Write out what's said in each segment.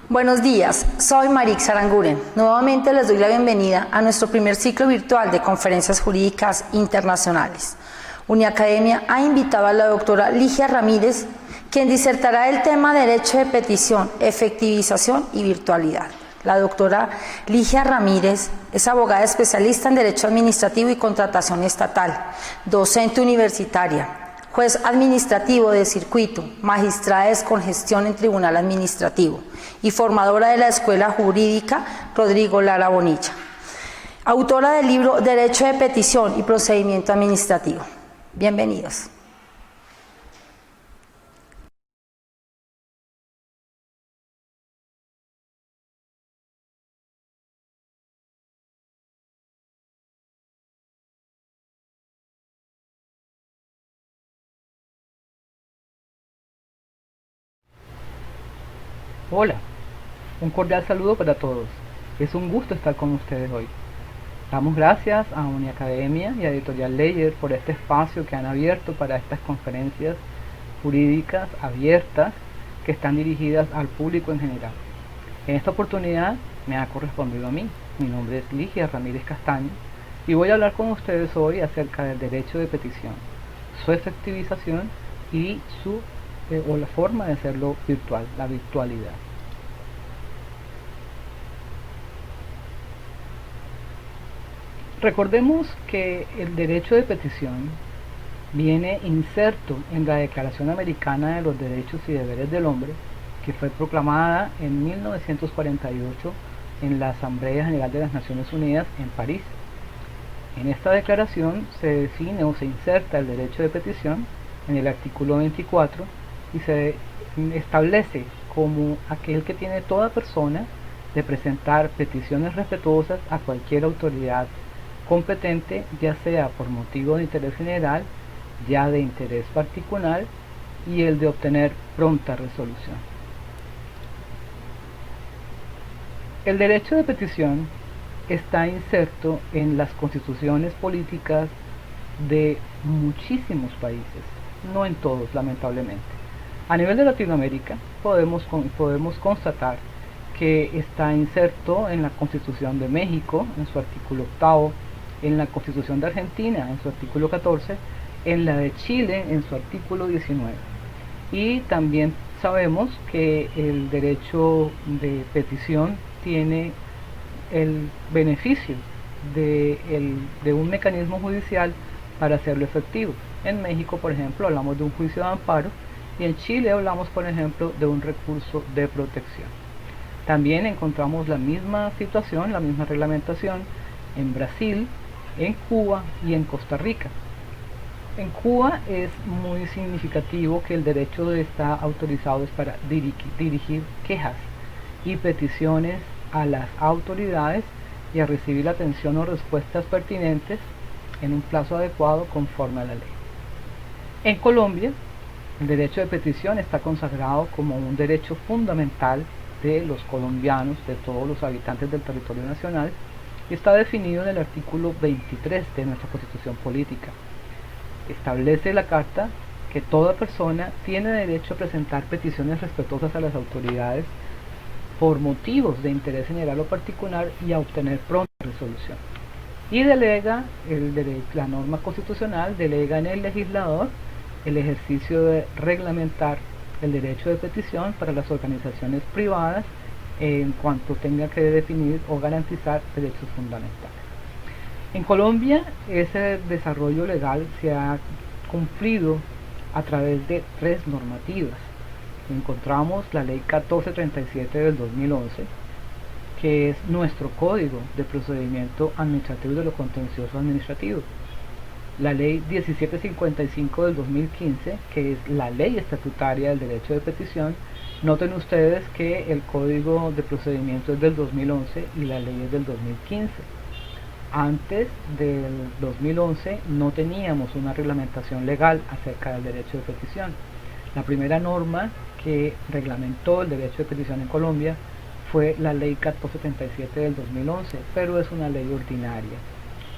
Buenos días, soy Marix Aranguren. Nuevamente les doy la bienvenida a nuestro primer ciclo virtual de conferencias jurídicas internacionales. Uniacademia ha invitado a la doctora Ligia Ramírez, quien disertará el tema Derecho de petición, efectivización y virtualidad. La doctora Ligia Ramírez es abogada especialista en Derecho Administrativo y Contratación Estatal, docente universitaria, juez administrativo de circuito, magistrada con gestión en Tribunal Administrativo y formadora de la Escuela Jurídica Rodrigo Lara Bonilla. Autora del libro Derecho de petición y procedimiento administrativo. Bienvenidos. Hola, un cordial saludo para todos. Es un gusto estar con ustedes hoy. Damos gracias a Uniacademia y a Editorial Layer por este espacio que han abierto para estas conferencias jurídicas abiertas que están dirigidas al público en general. En esta oportunidad me ha correspondido a mí. Mi nombre es Ligia Ramírez Castaño y voy a hablar con ustedes hoy acerca del derecho de petición, su efectivización y o la forma de hacerlo virtual, la virtualidad. Recordemos que el derecho de petición viene inserto en la Declaración Americana de los Derechos y Deberes del Hombre, que fue proclamada en 1948 en la Asamblea General de las Naciones Unidas en París. En esta declaración se define o se inserta el derecho de petición en el artículo 24 y se establece como aquel que tiene toda persona de presentar peticiones respetuosas a cualquier autoridad competente, ya sea por motivo de interés general, ya de interés particular, y el de obtener pronta resolución. El derecho de petición está inserto en las constituciones políticas de muchísimos países, no en todos, lamentablemente. A nivel de Latinoamérica podemos constatar que está inserto en la Constitución de México, en su artículo 8, en la Constitución de Argentina, en su artículo 14, en la de Chile, en su artículo 19. Y también sabemos que el derecho de petición tiene el beneficio de un mecanismo judicial para hacerlo efectivo. En México, por ejemplo, hablamos de un juicio de amparo, y en Chile hablamos, por ejemplo, de un recurso de protección. También encontramos la misma situación, la misma reglamentación en Brasil, en Cuba y en Costa Rica. En Cuba es muy significativo que el derecho está autorizado es para dirigir quejas y peticiones a las autoridades y a recibir atención o respuestas pertinentes en un plazo adecuado conforme a la ley. En Colombia, el derecho de petición está consagrado como un derecho fundamental de los colombianos, de todos los habitantes del territorio nacional, y está definido en el artículo 23 de nuestra Constitución Política. Establece la Carta que toda persona tiene derecho a presentar peticiones respetuosas a las autoridades por motivos de interés general o particular y a obtener pronta resolución. Y delega, la norma constitucional delega en el legislador el ejercicio de reglamentar el derecho de petición para las organizaciones privadas en cuanto tenga que definir o garantizar derechos fundamentales. En Colombia, ese desarrollo legal se ha cumplido a través de 3 normativas. Encontramos la Ley 1437 del 2011, que es nuestro Código de Procedimiento Administrativo y de lo Contencioso Administrativo. La Ley 1755 del 2015, que es la ley estatutaria del derecho de petición. Noten ustedes que el Código de Procedimiento es del 2011 y la ley es del 2015. Antes del 2011 no teníamos una reglamentación legal acerca del derecho de petición. La primera norma que reglamentó el derecho de petición en Colombia fue la Ley 1477 del 2011, pero es una ley ordinaria.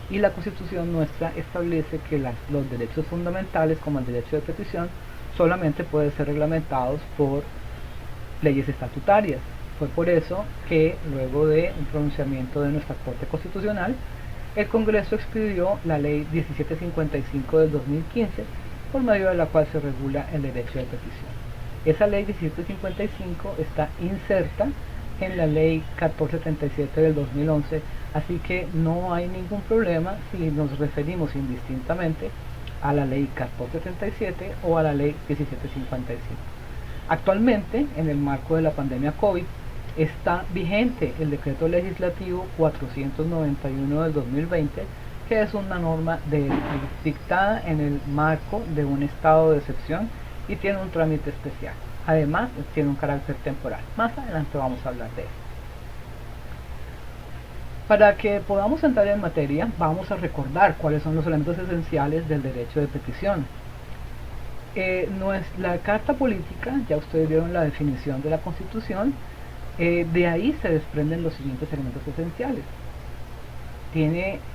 Y la Constitución nuestra establece que los derechos fundamentales, como el derecho de petición, solamente pueden ser reglamentados por leyes estatutarias. Fue por eso que luego de un pronunciamiento de nuestra Corte Constitucional, el Congreso expidió la Ley 1755 del 2015, por medio de la cual se regula el derecho de petición. Esa Ley 1755 está inserta en la Ley 1477 del 2011, así que no hay ningún problema si nos referimos indistintamente a la Ley 1477 o a la Ley 1755. Actualmente, en el marco de la pandemia COVID, está vigente el decreto legislativo 491 del 2020, que es una norma dictada en el marco de un estado de excepción y tiene un trámite especial. Además, tiene un carácter temporal. Más adelante vamos a hablar de eso. Para que podamos entrar en materia, vamos a recordar cuáles son los elementos esenciales del derecho de petición. La Carta Política, ya ustedes vieron la definición de la Constitución, de ahí se desprenden los siguientes elementos esenciales.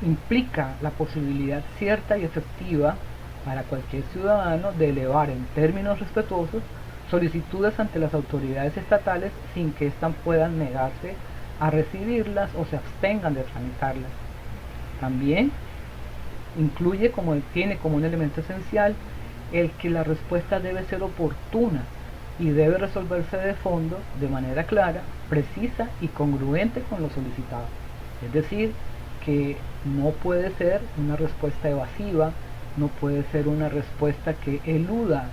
Implica la posibilidad cierta y efectiva para cualquier ciudadano de elevar en términos respetuosos solicitudes ante las autoridades estatales sin que éstas puedan negarse a recibirlas o se abstengan de tramitarlas. También tiene como un elemento esencial el que la respuesta debe ser oportuna y debe resolverse de fondo de manera clara, precisa y congruente con lo solicitado. Es decir, que no puede ser una respuesta evasiva, no puede ser una respuesta que eluda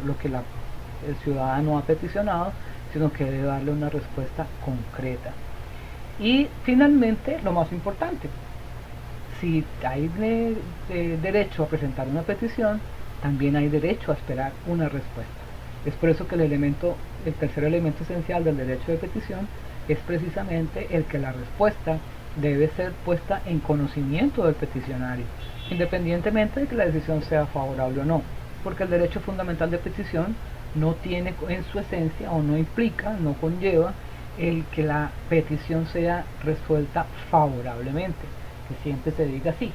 lo que el ciudadano ha peticionado, sino que debe darle una respuesta concreta. Y finalmente, lo más importante, si hay derecho a presentar una petición, también hay derecho a esperar una respuesta. Es por eso que el tercer elemento esencial del derecho de petición es precisamente el que la respuesta debe ser puesta en conocimiento del peticionario, independientemente de que la decisión sea favorable o no, porque el derecho fundamental de petición no tiene en su esencia o no implica, no conlleva el que la petición sea resuelta favorablemente, que siempre se diga así.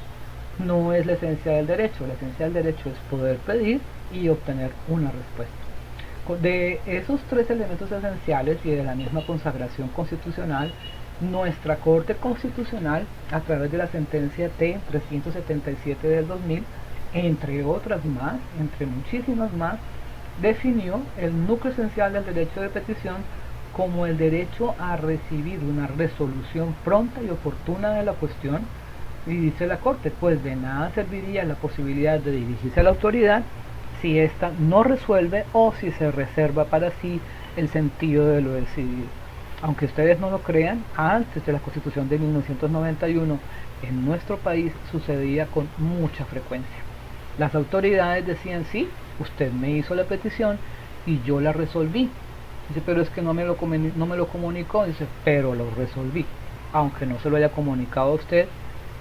No es la esencia del derecho. La esencia del derecho es poder pedir y obtener una respuesta. De esos tres elementos esenciales y de la misma consagración constitucional, nuestra Corte Constitucional, a través de la sentencia T-377 del 2000, entre otras más, entre muchísimas más, definió el núcleo esencial del derecho de petición como el derecho a recibir una resolución pronta y oportuna de la cuestión. Y dice la Corte, pues de nada serviría la posibilidad de dirigirse a la autoridad si ésta no resuelve o si se reserva para sí el sentido de lo decidido. Aunque ustedes no lo crean, antes de la Constitución de 1991 en nuestro país sucedía con mucha frecuencia. Las autoridades decían, sí, usted me hizo la petición y yo la resolví. Dice, pero es que no me lo comunicó. Dice, pero lo resolví, aunque no se lo haya comunicado a usted.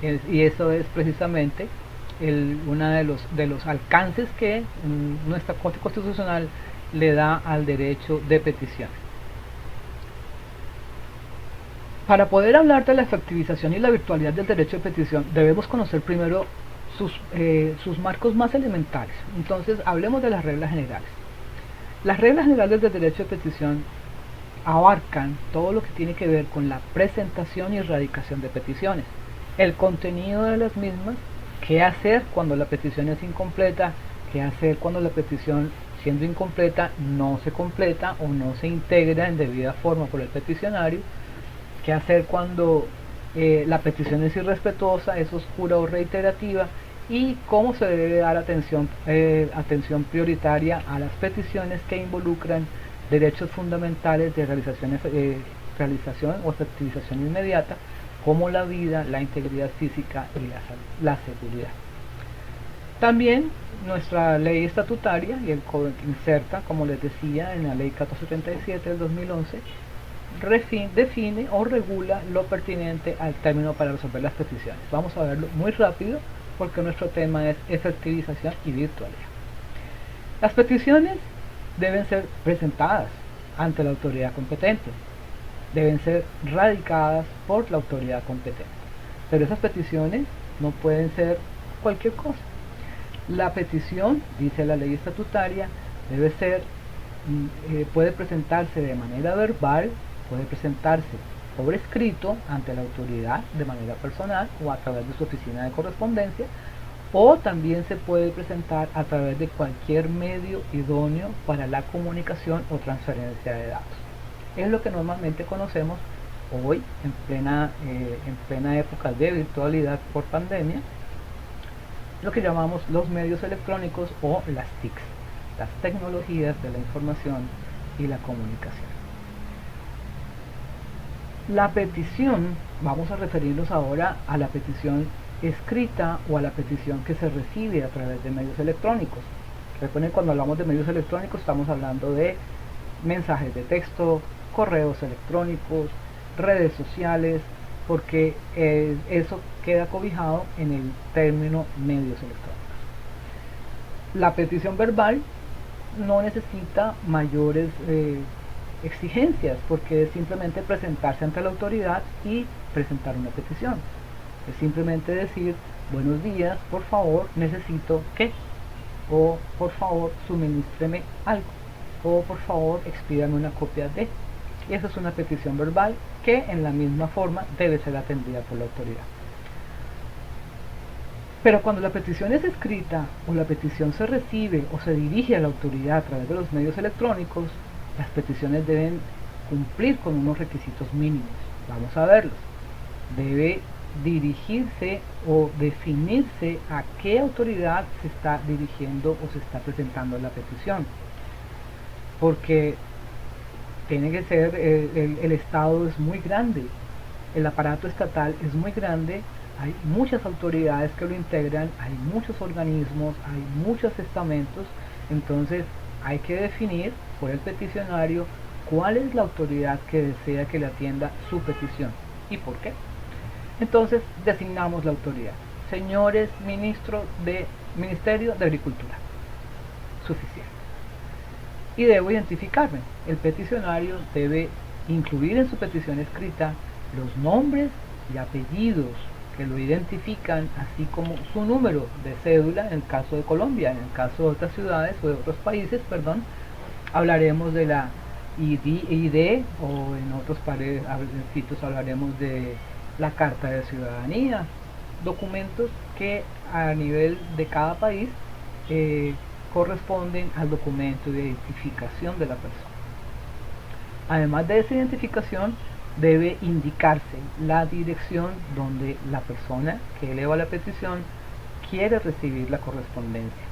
Y eso es precisamente uno de los alcances que nuestra Corte Constitucional le da al derecho de petición. Para poder hablar de la efectivización y la virtualidad del derecho de petición, debemos conocer primero sus marcos más elementales. Entonces, hablemos de las reglas generales. Las reglas generales del derecho de petición abarcan todo lo que tiene que ver con la presentación y erradicación de peticiones, el contenido de las mismas, qué hacer cuando la petición es incompleta, qué hacer cuando la petición, siendo incompleta, no se completa o no se integra en debida forma por el peticionario, qué hacer cuando la petición es irrespetuosa, es oscura o reiterativa, y cómo se debe dar atención prioritaria a las peticiones que involucran derechos fundamentales de realización o efectivización inmediata, como la vida, la integridad física y la seguridad. También nuestra ley estatutaria y el código inserta, como les decía, en la ley 1477 del 2011, define o regula lo pertinente al término para resolver las peticiones. Vamos a verlo muy rápido porque nuestro tema es efectivización y virtualidad. Las peticiones deben ser presentadas ante la autoridad competente, deben ser radicadas por la autoridad competente, pero esas peticiones no pueden ser cualquier cosa. La petición, dice la ley estatutaria, debe ser puede presentarse de manera verbal, puede presentarse por escrito ante la autoridad de manera personal o a través de su oficina de correspondencia, o también se puede presentar a través de cualquier medio idóneo para la comunicación o transferencia de datos. Es lo que normalmente conocemos hoy, en plena época de virtualidad por pandemia, lo que llamamos los medios electrónicos o las TICs, las tecnologías de la información y la comunicación. La petición, vamos a referirnos ahora a la petición escrita o a la petición que se recibe a través de medios electrónicos. Recuerden, cuando hablamos de medios electrónicos estamos hablando de mensajes de texto, correos electrónicos, redes sociales, porque eso queda cobijado en el término medios electrónicos. La petición verbal no necesita mayores exigencias, porque es simplemente presentarse ante la autoridad y presentar una petición. Es simplemente decir: buenos días, por favor, necesito que, o por favor, suministreme algo, o por favor, expídame una copia de. Y esa es una petición verbal que en la misma forma debe ser atendida por la autoridad. Pero cuando la petición es escrita o la petición se recibe o se dirige a la autoridad a través de los medios electrónicos, las peticiones deben cumplir con unos requisitos mínimos. Vamos a verlos. Debe dirigirse o definirse a qué autoridad se está dirigiendo o se está presentando la petición, porque tiene que ser, el Estado es muy grande, el aparato estatal es muy grande, hay muchas autoridades que lo integran, hay muchos organismos, hay muchos estamentos. Entonces hay que definir por el peticionario cuál es la autoridad que desea que le atienda su petición y por qué. Entonces designamos la autoridad: señores ministros de Ministerio de Agricultura. Suficiente. Y debo identificarme. El peticionario debe incluir en su petición escrita los nombres y apellidos que lo identifican, así como su número de cédula en el caso de Colombia. En el caso de otras ciudades o de otros países, hablaremos de la ID, o en otros sitios hablaremos de la carta de ciudadanía, documentos que a nivel de cada país corresponden al documento de identificación de la persona. Además de esa identificación, debe indicarse la dirección donde la persona que eleva la petición quiere recibir la correspondencia.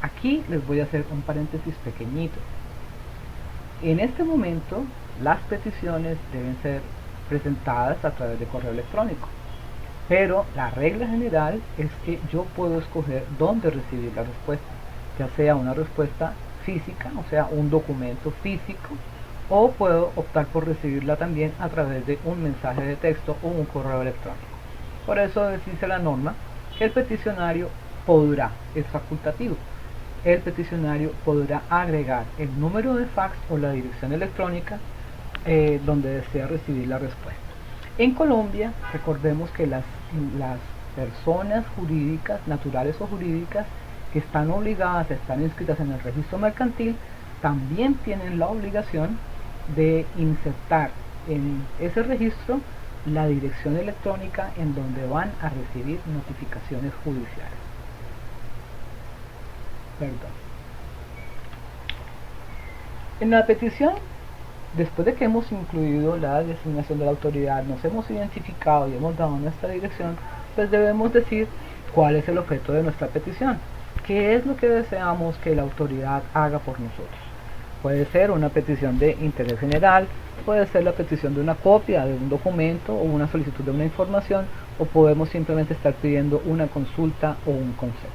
Aquí les voy a hacer un paréntesis pequeñito. En este momento, las peticiones deben ser presentadas a través de correo electrónico, pero la regla general es que yo puedo escoger dónde recibir la respuesta, ya sea una respuesta física, o sea, un documento físico, o puedo optar por recibirla también a través de un mensaje de texto o un correo electrónico. Por eso dice la norma que el peticionario podrá, es facultativo, el peticionario podrá agregar el número de fax o la dirección electrónica donde desea recibir la respuesta. En Colombia, recordemos que las personas jurídicas, naturales o jurídicas, que están obligadas a estar inscritas en el registro mercantil, también tienen la obligación de insertar en ese registro la dirección electrónica en donde van a recibir notificaciones judiciales. En la petición, después de que hemos incluido la designación de la autoridad, nos hemos identificado y hemos dado nuestra dirección, pues debemos decir cuál es el objeto de nuestra petición, qué es lo que deseamos que la autoridad haga por nosotros. Puede ser una petición de interés general, puede ser la petición de una copia de un documento o una solicitud de una información, o podemos simplemente estar pidiendo una consulta o un concepto.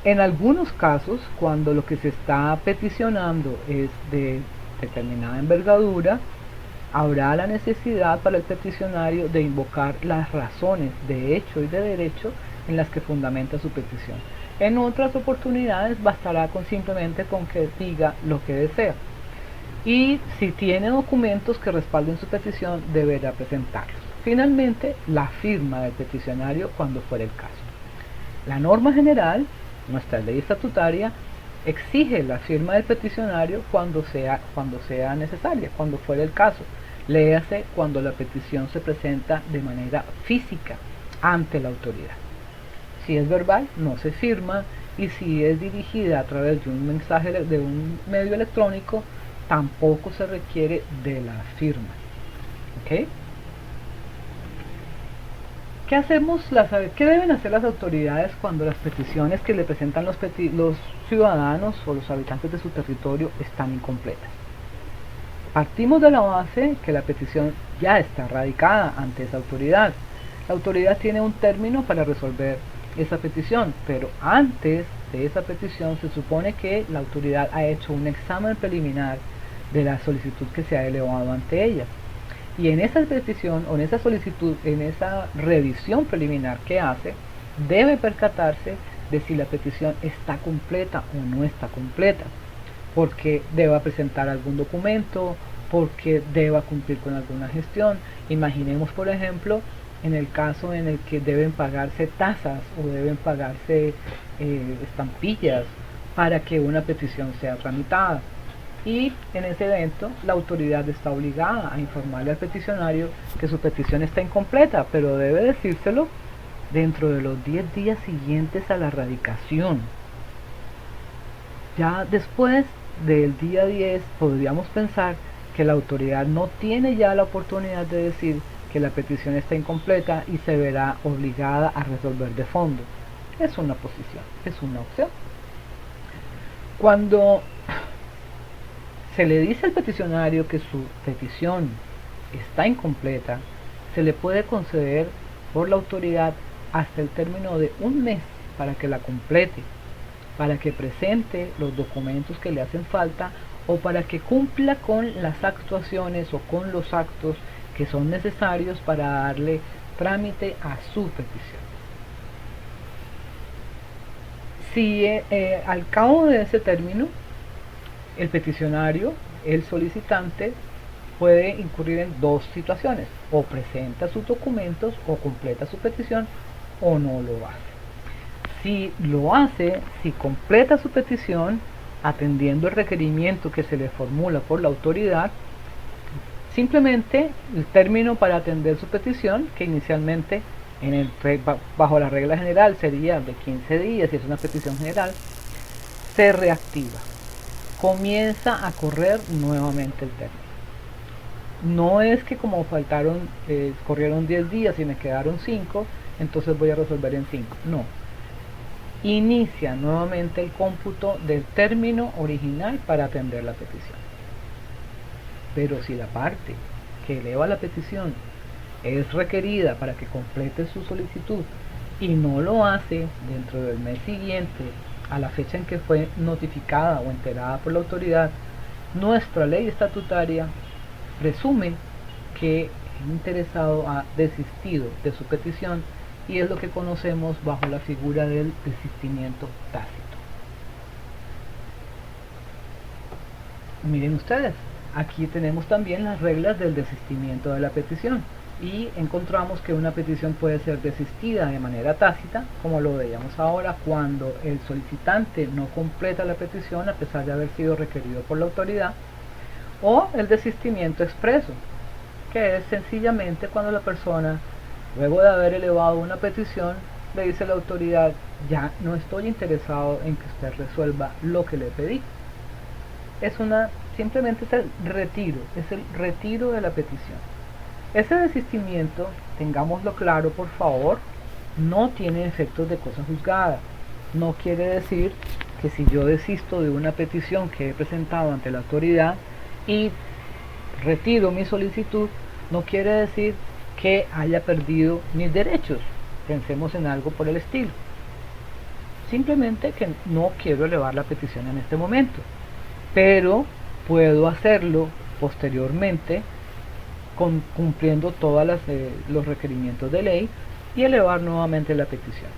En algunos casos, cuando lo que se está peticionando es de determinada envergadura, habrá la necesidad para el peticionario de invocar las razones de hecho y de derecho en las que fundamenta su petición. En otras oportunidades bastará simplemente con que diga lo que desea. Y si tiene documentos que respalden su petición, deberá presentarlos. Finalmente, la firma del peticionario cuando fuera el caso. La norma general, nuestra ley estatutaria, exige la firma del peticionario cuando sea necesaria, cuando fuera el caso. Léase cuando la petición se presenta de manera física ante la autoridad. Si es verbal, no se firma, y si es dirigida a través de un mensaje de un medio electrónico, tampoco se requiere de la firma. ¿Ok? ¿Qué deben hacer las autoridades cuando las peticiones que le presentan los ciudadanos o los habitantes de su territorio están incompletas? Partimos de la base que la petición ya está radicada ante esa autoridad. La autoridad tiene un término para resolver esa petición, pero antes de esa petición se supone que la autoridad ha hecho un examen preliminar de la solicitud que se ha elevado ante ella. Y en esa petición o en esa solicitud, en esa revisión preliminar que hace, debe percatarse de si la petición está completa o no está completa, porque deba presentar algún documento, porque deba cumplir con alguna gestión. Imaginemos, por ejemplo, en el caso en el que deben pagarse tasas o deben pagarse estampillas para que una petición sea tramitada. Y en ese evento la autoridad está obligada a informarle al peticionario que su petición está incompleta, pero debe decírselo dentro de los 10 días siguientes a la radicación. Ya después del día 10 podríamos pensar que la autoridad no tiene ya la oportunidad de decir que la petición está incompleta y se verá obligada a resolver de fondo. Es una posición, es una opción. Cuando se le dice al peticionario que su petición está incompleta, se le puede conceder por la autoridad hasta el término de un mes para que la complete, para que presente los documentos que le hacen falta o para que cumpla con las actuaciones o con los actos que son necesarios para darle trámite a su petición. Si al cabo de ese término el peticionario, el solicitante, puede incurrir en dos situaciones: o presenta sus documentos o completa su petición, o no lo hace. Si lo hace, si completa su petición atendiendo el requerimiento que se le formula por la autoridad, simplemente el término para atender su petición, que inicialmente bajo la regla general sería de 15 días si es una petición general, se reactiva. Comienza a correr nuevamente el término. No es que como corrieron 10 días y me quedaron 5, entonces voy a resolver en 5. No. Inicia nuevamente el cómputo del término original para atender la petición. Pero si la parte que eleva la petición es requerida para que complete su solicitud y no lo hace dentro del mes siguiente a la fecha en que fue notificada o enterada por la autoridad, nuestra ley estatutaria presume que el interesado ha desistido de su petición, y es lo que conocemos bajo la figura del desistimiento tácito. Miren ustedes, aquí tenemos también las reglas del desistimiento de la petición. Y encontramos que una petición puede ser desistida de manera tácita, como lo veíamos ahora, cuando el solicitante no completa la petición a pesar de haber sido requerido por la autoridad, o el desistimiento expreso, que es sencillamente cuando la persona, luego de haber elevado una petición, le dice a la autoridad: ya no estoy interesado en que usted resuelva lo que le pedí. Simplemente es el retiro de la petición. Ese desistimiento, tengámoslo claro por favor, no tiene efectos de cosa juzgada. No quiere decir que si yo desisto de una petición que he presentado ante la autoridad y retiro mi solicitud, no quiere decir que haya perdido mis derechos. Pensemos en algo por el estilo. Simplemente que no quiero elevar la petición en este momento, pero puedo hacerlo posteriormente cumpliendo todos los requerimientos de ley y elevar nuevamente la petición.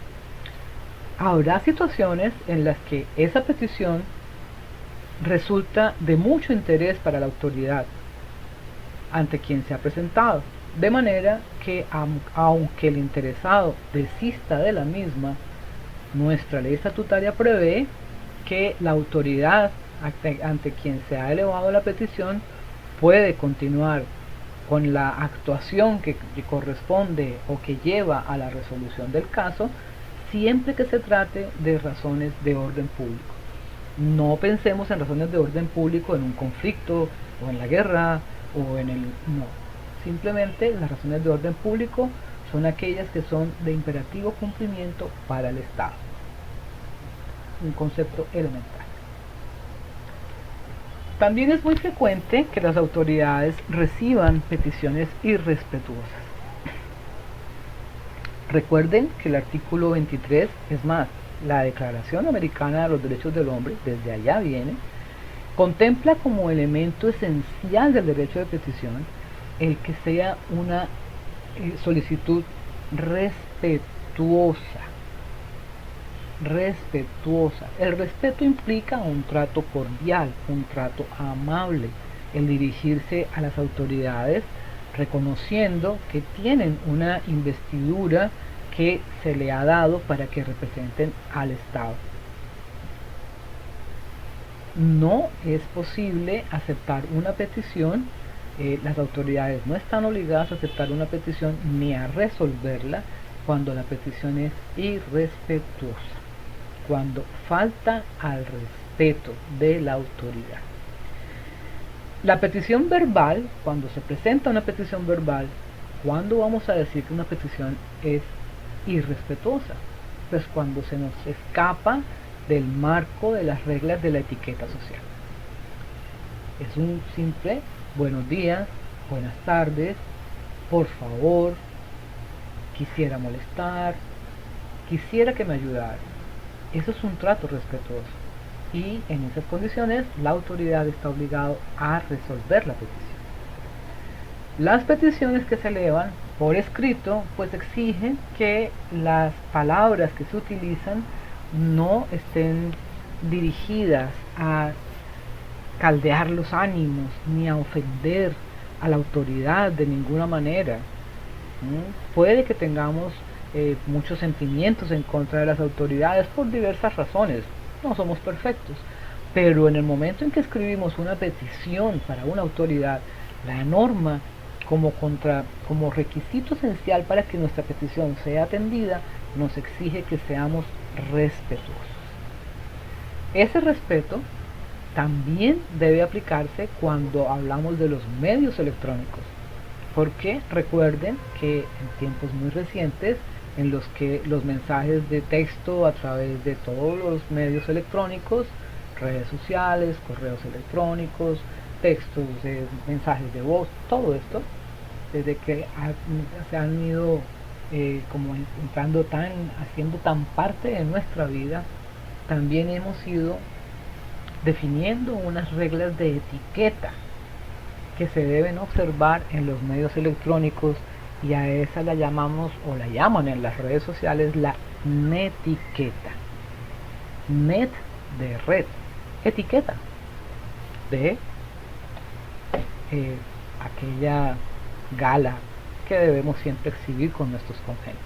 Habrá situaciones en las que esa petición resulta de mucho interés para la autoridad ante quien se ha presentado, de manera que aunque el interesado desista de la misma, nuestra ley estatutaria prevé que la autoridad ante quien se ha elevado la petición puede continuar con la actuación que corresponde o que lleva a la resolución del caso, siempre que se trate de razones de orden público. No pensemos en razones de orden público en un conflicto o en la guerra o en el... no. Simplemente las razones de orden público son aquellas que son de imperativo cumplimiento para el Estado. Un concepto elemental. También es muy frecuente que las autoridades reciban peticiones irrespetuosas. Recuerden que el artículo 23, es más, la Declaración Americana de los Derechos del Hombre, desde allá viene, contempla como elemento esencial del derecho de petición el que sea una solicitud respetuosa. El respeto implica un trato cordial, un trato amable, el dirigirse a las autoridades reconociendo que tienen una investidura que se le ha dado para que representen al Estado. No es posible aceptar una petición, las autoridades no están obligadas a aceptar una petición ni a resolverla cuando la petición es irrespetuosa, cuando falta al respeto de la autoridad. La petición verbal, cuando se presenta una petición verbal, ¿cuándo vamos a decir que una petición es irrespetuosa? Pues cuando se nos escapa del marco de las reglas de la etiqueta social. Es un simple buenos días, buenas tardes, por favor, quisiera molestar, quisiera que me ayudara. Eso es un trato respetuoso y en esas condiciones la autoridad está obligada a resolver la petición. Las peticiones que se elevan por escrito pues exigen que las palabras que se utilizan no estén dirigidas a caldear los ánimos ni a ofender a la autoridad de ninguna manera. Puede que tengamos muchos sentimientos en contra de las autoridades por diversas razones, no somos perfectos, pero en el momento en que escribimos una petición para una autoridad, la norma como requisito esencial para que nuestra petición sea atendida nos exige que seamos respetuosos. Ese respeto también debe aplicarse cuando hablamos de los medios electrónicos, porque recuerden que en tiempos muy recientes en los que los mensajes de texto a través de todos los medios electrónicos, redes sociales, correos electrónicos, textos, mensajes de voz, todo esto, desde que se han ido como entrando haciendo tan parte de nuestra vida, también hemos ido definiendo unas reglas de etiqueta que se deben observar en los medios electrónicos, y a esa la llamamos, o la llaman en las redes sociales, la netiqueta. Net de red, etiqueta de aquella gala que debemos siempre exhibir con nuestros congéneres.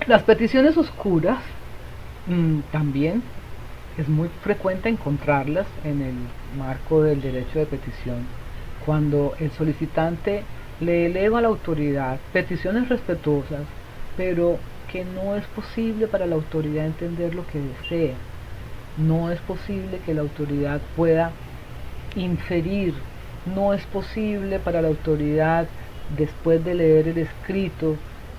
Las peticiones oscuras también es muy frecuente encontrarlas en el marco del derecho de petición, cuando el solicitante le eleva a la autoridad peticiones respetuosas, pero que no es posible para la autoridad entender lo que desea. No es posible que la autoridad pueda inferir, no es posible para la autoridad, después de leer el escrito,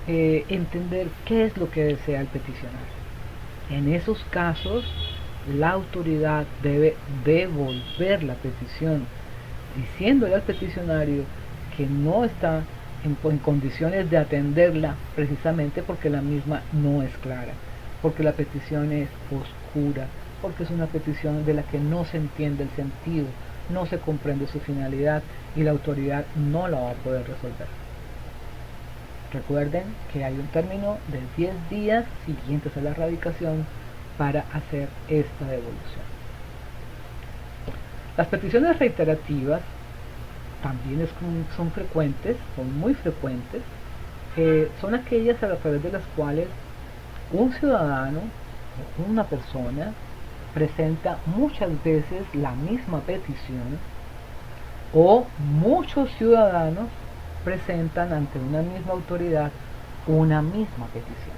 entender qué es lo que desea el peticionario. En esos casos, la autoridad debe devolver la petición, diciéndole al peticionario que no está en condiciones de atenderla, precisamente porque la misma no es clara, porque la petición es oscura, porque es una petición de la que no se entiende el sentido, no se comprende su finalidad y la autoridad no la va a poder resolver. Recuerden que hay un término de 10 días siguientes a la radicación para hacer esta devolución. Las peticiones reiterativas también son frecuentes, son muy frecuentes, son aquellas a través de las cuales un ciudadano una persona presenta muchas veces la misma petición o muchos ciudadanos presentan ante una misma autoridad una misma petición.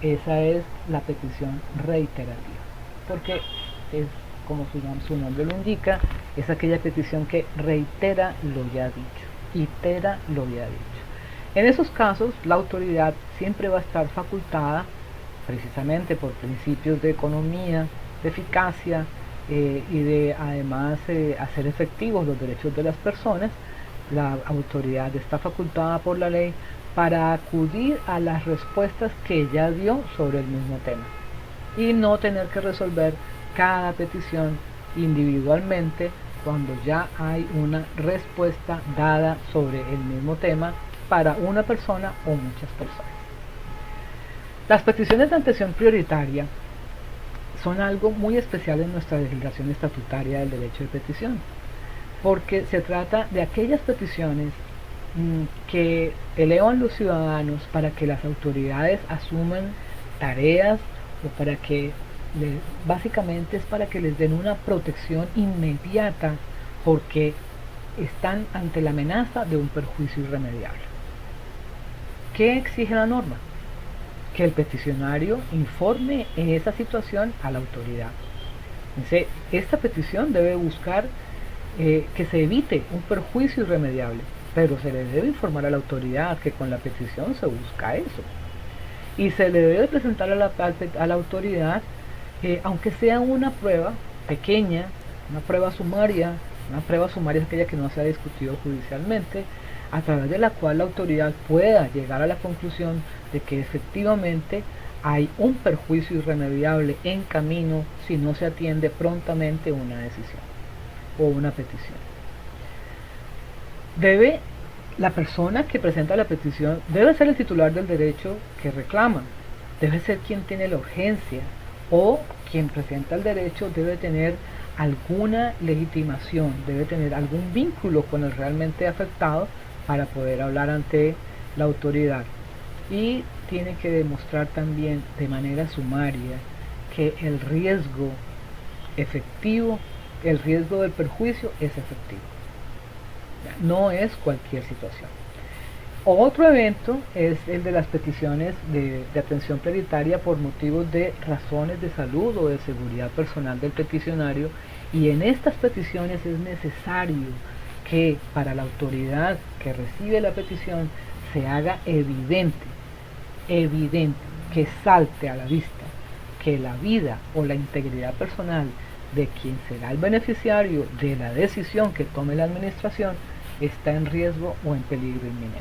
Esa es la petición reiterativa, porque es como su nombre lo indica, es aquella petición que reitera lo ya dicho, itera lo ya dicho. En esos casos, la autoridad siempre va a estar facultada, precisamente por principios de economía, de eficacia y de además hacer efectivos los derechos de las personas. La autoridad está facultada por la ley para acudir a las respuestas que ya dio sobre el mismo tema y no tener que resolver cada petición individualmente cuando ya hay una respuesta dada sobre el mismo tema para una persona o muchas personas. Las peticiones de atención prioritaria son algo muy especial en nuestra legislación estatutaria del derecho de petición, porque se trata de aquellas peticiones que elevan los ciudadanos para que las autoridades asuman tareas o para que básicamente es para que les den una protección inmediata porque están ante la amenaza de un perjuicio irremediable. ¿Qué exige la norma? Que el peticionario informe en esa situación a la autoridad. Entonces, esta petición debe buscar que se evite un perjuicio irremediable, pero se le debe informar a la autoridad que con la petición se busca eso. Y se le debe presentar a la autoridad, aunque sea una prueba pequeña, una prueba sumaria es aquella que no se ha discutido judicialmente, a través de la cual la autoridad pueda llegar a la conclusión de que efectivamente hay un perjuicio irremediable en camino si no se atiende prontamente una decisión o una petición. La persona que presenta la petición debe ser el titular del derecho que reclama, debe ser quien tiene la urgencia o quien presenta el derecho debe tener alguna legitimación, debe tener algún vínculo con el realmente afectado para poder hablar ante la autoridad, y tiene que demostrar también de manera sumaria que el riesgo efectivo, el riesgo del perjuicio es efectivo, no es cualquier situación. Otro evento es el de las peticiones de atención prioritaria por motivos de razones de salud o de seguridad personal del peticionario, y en estas peticiones es necesario que para la autoridad que recibe la petición se haga evidente, que salte a la vista que la vida o la integridad personal de quien será el beneficiario de la decisión que tome la administración está en riesgo o en peligro inminente.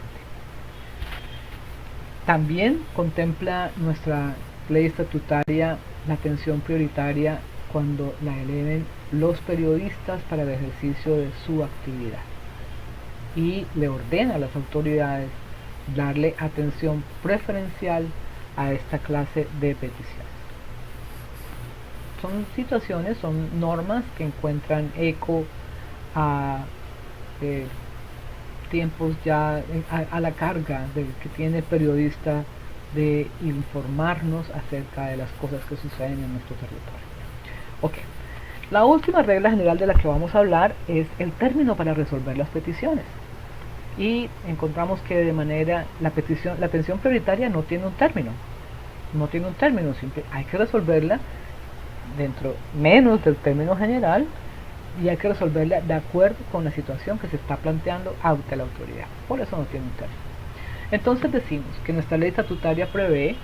También contempla nuestra ley estatutaria la atención prioritaria cuando la eleven los periodistas para el ejercicio de su actividad, y le ordena a las autoridades darle atención preferencial a esta clase de peticiones. Son situaciones, son normas que encuentran eco a tiempos ya a la carga que tiene el periodista de informarnos acerca de las cosas que suceden en nuestro territorio. Ok, la última regla general de la que vamos a hablar es el término para resolver las peticiones. Y encontramos que la atención prioritaria no tiene un término, simple, hay que resolverla dentro menos del término general, y hay que resolverla de acuerdo con la situación que se está planteando ante la autoridad. Por eso no tiene un término. Entonces decimos que nuestra ley estatutaria prevé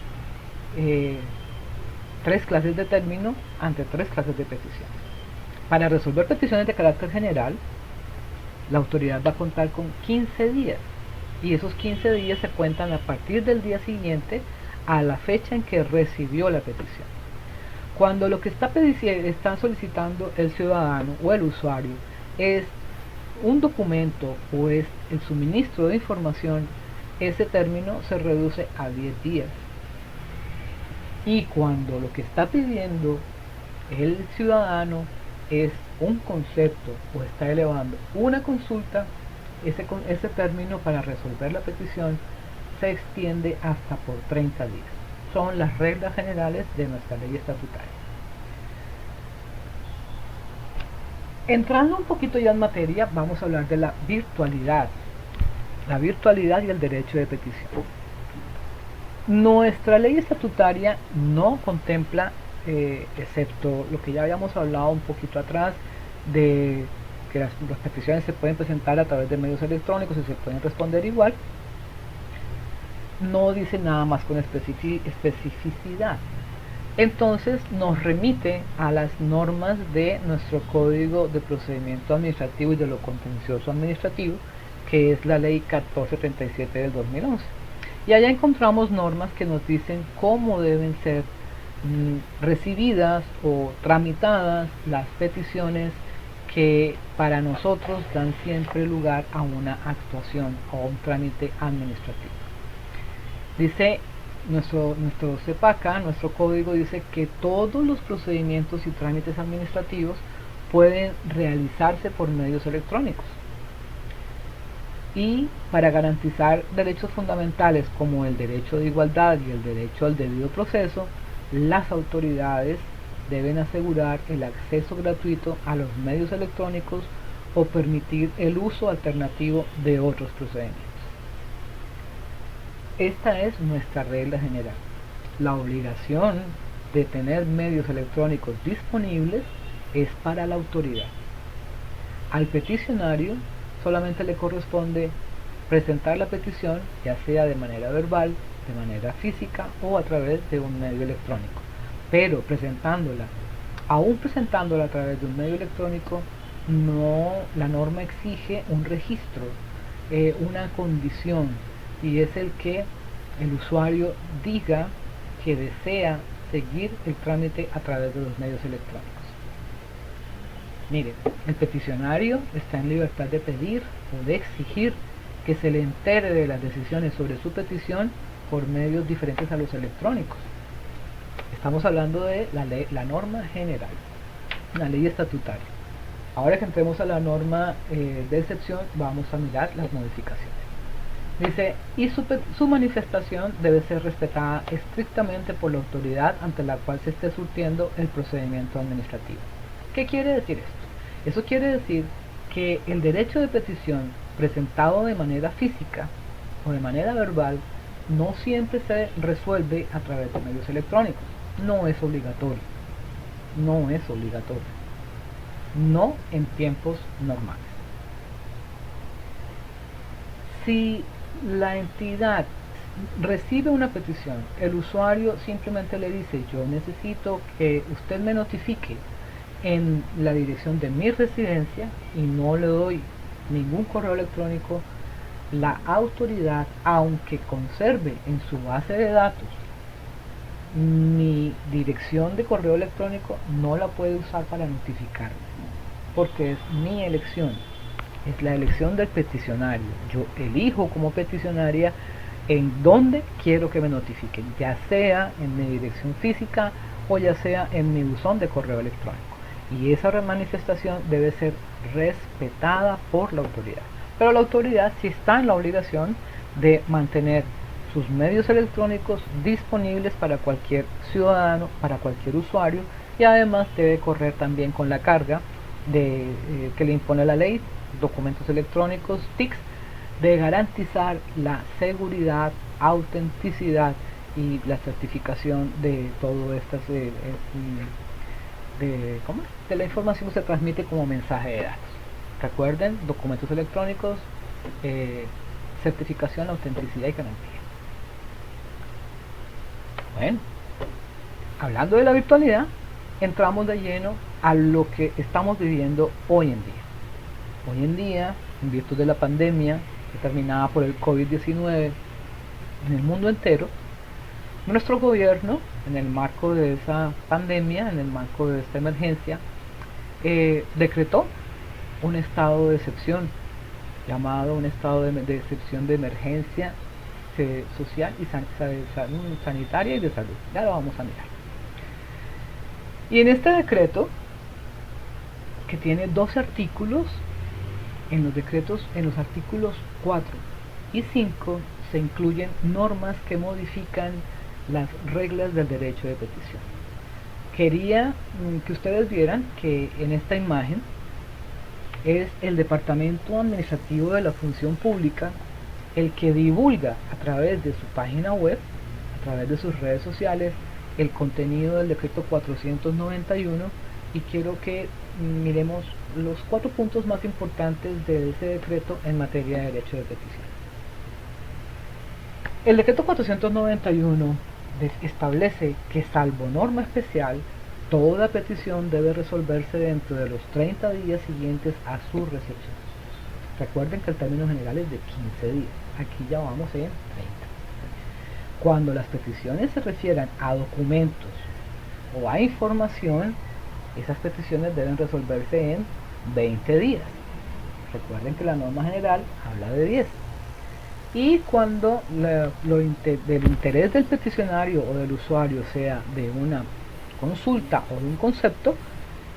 3 clases de término ante 3 clases de peticiones. Para resolver peticiones de carácter general, la autoridad va a contar con 15 días, y esos 15 días se cuentan a partir del día siguiente a la fecha en que recibió la petición. Cuando lo que está solicitando el ciudadano o el usuario es un documento o es el suministro de información, ese término se reduce a 10 días. Y cuando lo que está pidiendo el ciudadano es un concepto o está elevando una consulta, ese término para resolver la petición se extiende hasta por 30 días. son las reglas generales de nuestra ley estatutaria. Entrando un poquito ya en materia, vamos a hablar de la virtualidad y el derecho de petición. Nuestra ley estatutaria no contempla, excepto lo que ya habíamos hablado un poquito atrás, de que las peticiones se pueden presentar a través de medios electrónicos y se pueden responder igual, no dice nada más con especificidad. Entonces nos remite a las normas de nuestro Código de Procedimiento Administrativo y de lo Contencioso Administrativo, que es la Ley 1437 del 2011. Y allá encontramos normas que nos dicen cómo deben ser recibidas o tramitadas las peticiones que para nosotros dan siempre lugar a una actuación o un trámite administrativo. Dice nuestro CEPACA, nuestro código dice que todos los procedimientos y trámites administrativos pueden realizarse por medios electrónicos. Y para garantizar derechos fundamentales como el derecho de igualdad y el derecho al debido proceso, las autoridades deben asegurar el acceso gratuito a los medios electrónicos o permitir el uso alternativo de otros procedimientos. Esta es nuestra regla general. La obligación de tener medios electrónicos disponibles es para la autoridad. Al peticionario solamente le corresponde presentar la petición, ya sea de manera verbal, de manera física o a través de un medio electrónico. Pero aún presentándola a través de un medio electrónico, la norma exige un registro, una condición, y es el que el usuario diga que desea seguir el trámite a través de los medios electrónicos. Miren, el peticionario está en libertad de pedir o de exigir que se le entere de las decisiones sobre su petición por medios diferentes a los electrónicos. Estamos hablando de la norma general, la ley estatutaria. Ahora que entremos a la norma de excepción, vamos a mirar las modificaciones. Dice, y su manifestación debe ser respetada estrictamente por la autoridad ante la cual se esté surtiendo el procedimiento administrativo. ¿Qué quiere decir esto? Eso quiere decir que el derecho de petición presentado de manera física o de manera verbal no siempre se resuelve a través de medios electrónicos. No es obligatorio. No en tiempos normales. Si la entidad recibe una petición, el usuario simplemente le dice: yo necesito que usted me notifique en la dirección de mi residencia, y no le doy ningún correo electrónico, la autoridad, aunque conserve en su base de datos mi dirección de correo electrónico, no la puede usar para notificarme, porque es mi elección, es la elección del peticionario. Yo elijo como peticionaria en dónde quiero que me notifiquen, ya sea en mi dirección física o ya sea en mi buzón de correo electrónico, y esa manifestación debe ser respetada por la autoridad. Pero la autoridad sí está en la obligación de mantener sus medios electrónicos disponibles para cualquier ciudadano, para cualquier usuario, y además debe correr también con la carga que le impone la ley, documentos electrónicos, TICs, de garantizar la seguridad, autenticidad y la certificación de todo estas de la información que se transmite como mensaje de datos. Recuerden, documentos electrónicos, certificación, autenticidad y garantía. Bueno, hablando de la virtualidad, entramos de lleno a lo que estamos viviendo hoy en día. Hoy en día, en virtud de la pandemia determinada por el COVID-19 en el mundo entero, nuestro gobierno, en el marco de esa pandemia, en el marco de esta emergencia, decretó un estado de excepción, llamado un estado de excepción de emergencia social y sanitaria y de salud. Ya lo vamos a mirar. Y en este decreto, que tiene 12 artículos, en los artículos 4 y 5 se incluyen normas que modifican las reglas del derecho de petición. Quería que ustedes vieran que en esta imagen es el Departamento Administrativo de la Función Pública el que divulga a través de su página web, a través de sus redes sociales, el contenido del decreto 491, y quiero que miremos los 4 puntos más importantes de ese decreto en materia de derecho de petición. El decreto 491 establece que, salvo norma especial, toda petición debe resolverse dentro de los 30 días siguientes a su recepción. Recuerden que el término general es de 15 días, aquí ya vamos en 30. Cuando las peticiones se refieran a documentos o a información, esas peticiones deben resolverse en 20 días. Recuerden que la norma general habla de 10. Y cuando del interés del peticionario o del usuario sea de una consulta o de un concepto,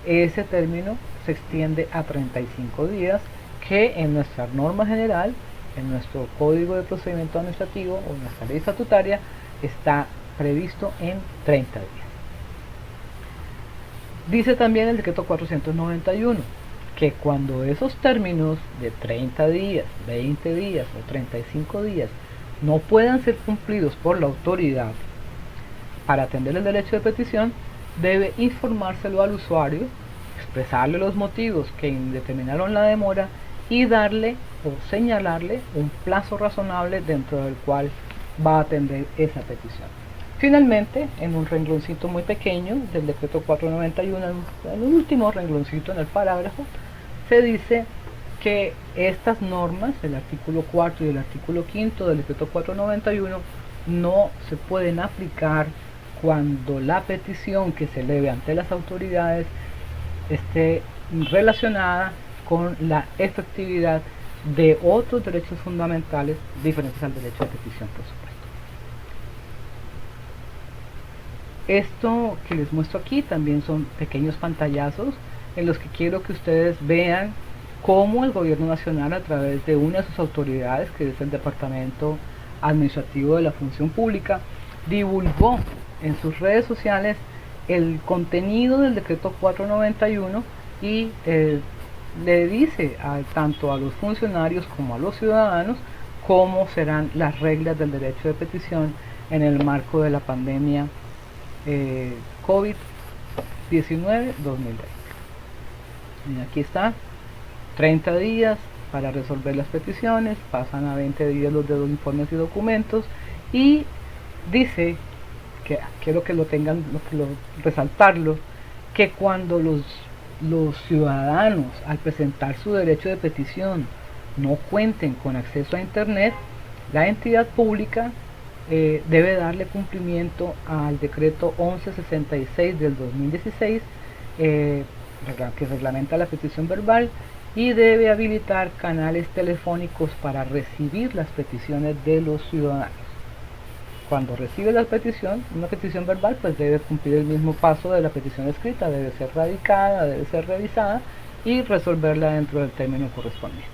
ese término se extiende a 35 días, que en nuestra norma general, en nuestro Código de Procedimiento Administrativo o en nuestra ley estatutaria, está previsto en 30 días. Dice también el decreto 491 que cuando esos términos de 30 días, 20 días o 35 días no puedan ser cumplidos por la autoridad para atender el derecho de petición, debe informárselo al usuario, expresarle los motivos que determinaron la demora y darle o señalarle un plazo razonable dentro del cual va a atender esa petición. Finalmente, en un rengloncito muy pequeño del decreto 491, en un último rengloncito en el parágrafo, se dice que estas normas, el artículo 4 y el artículo 5 del decreto 491, no se pueden aplicar cuando la petición que se eleve ante las autoridades esté relacionada con la efectividad de otros derechos fundamentales diferentes al derecho de petición, por supuesto. Esto que les muestro aquí también son pequeños pantallazos en los que quiero que ustedes vean cómo el gobierno nacional, a través de una de sus autoridades, que es el Departamento Administrativo de la Función Pública, divulgó en sus redes sociales el contenido del decreto 491 y le dice tanto a los funcionarios como a los ciudadanos cómo serán las reglas del derecho de petición en el marco de la pandemia COVID-19 2020. Y aquí está, 30 días para resolver las peticiones, pasan a 20 días los de los informes y documentos, y dice, que quiero que lo tengan, resaltarlo, que cuando los ciudadanos, al presentar su derecho de petición, no cuenten con acceso a internet, la entidad pública debe darle cumplimiento al decreto 1166 del 2016, que reglamenta la petición verbal, y debe habilitar canales telefónicos para recibir las peticiones de los ciudadanos. Cuando recibe la petición, una petición verbal, pues debe cumplir el mismo paso de la petición escrita, debe ser radicada, debe ser revisada y resolverla dentro del término correspondiente.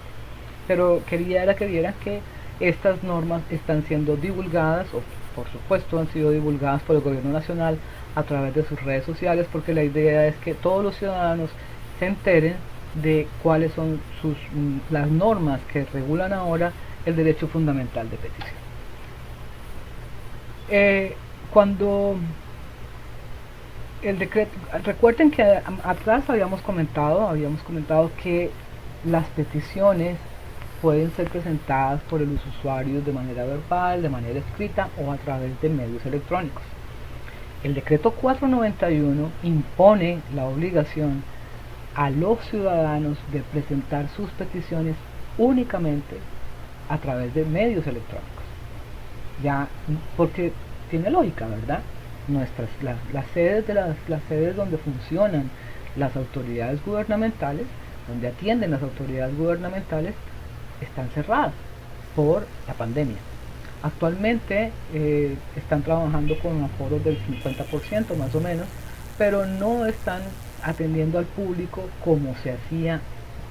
Pero quería que vieran que estas normas están siendo divulgadas, o por supuesto han sido divulgadas por el gobierno nacional a través de sus redes sociales, porque la idea es que todos los ciudadanos se enteren de cuáles son las normas que regulan ahora el derecho fundamental de petición. Cuando el decreto, recuerden que atrás habíamos comentado que las peticiones pueden ser presentadas por los usuarios de manera verbal, de manera escrita o a través de medios electrónicos. El decreto 491 impone la obligación a los ciudadanos de presentar sus peticiones únicamente a través de medios electrónicos. Ya, porque tiene lógica, ¿verdad? Las sedes donde funcionan las autoridades gubernamentales, donde atienden las autoridades gubernamentales, están cerradas por la pandemia. Actualmente están trabajando con aforos del 50% más o menos, pero no están atendiendo al público como se hacía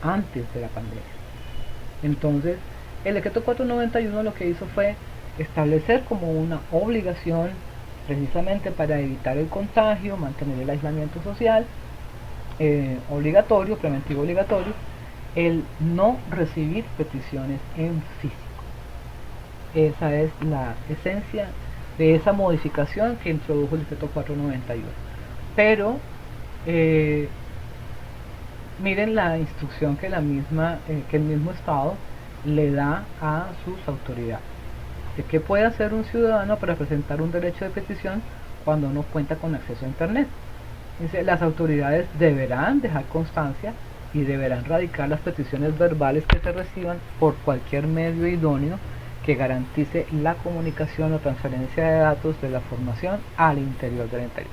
antes de la pandemia. Entonces, el decreto 491 lo que hizo fue establecer como una obligación precisamente para evitar el contagio, mantener el aislamiento social obligatorio, preventivo obligatorio, el no recibir peticiones en físico. Esa es la esencia de esa modificación que introdujo el decreto 491. Pero miren la instrucción que el mismo Estado le da a sus autoridades. ¿De qué puede hacer un ciudadano para presentar un derecho de petición cuando no cuenta con acceso a Internet? Dice, las autoridades deberán dejar constancia y deberán radicar las peticiones verbales que se reciban por cualquier medio idóneo que garantice la comunicación o transferencia de datos de la formación al interior de la entidad.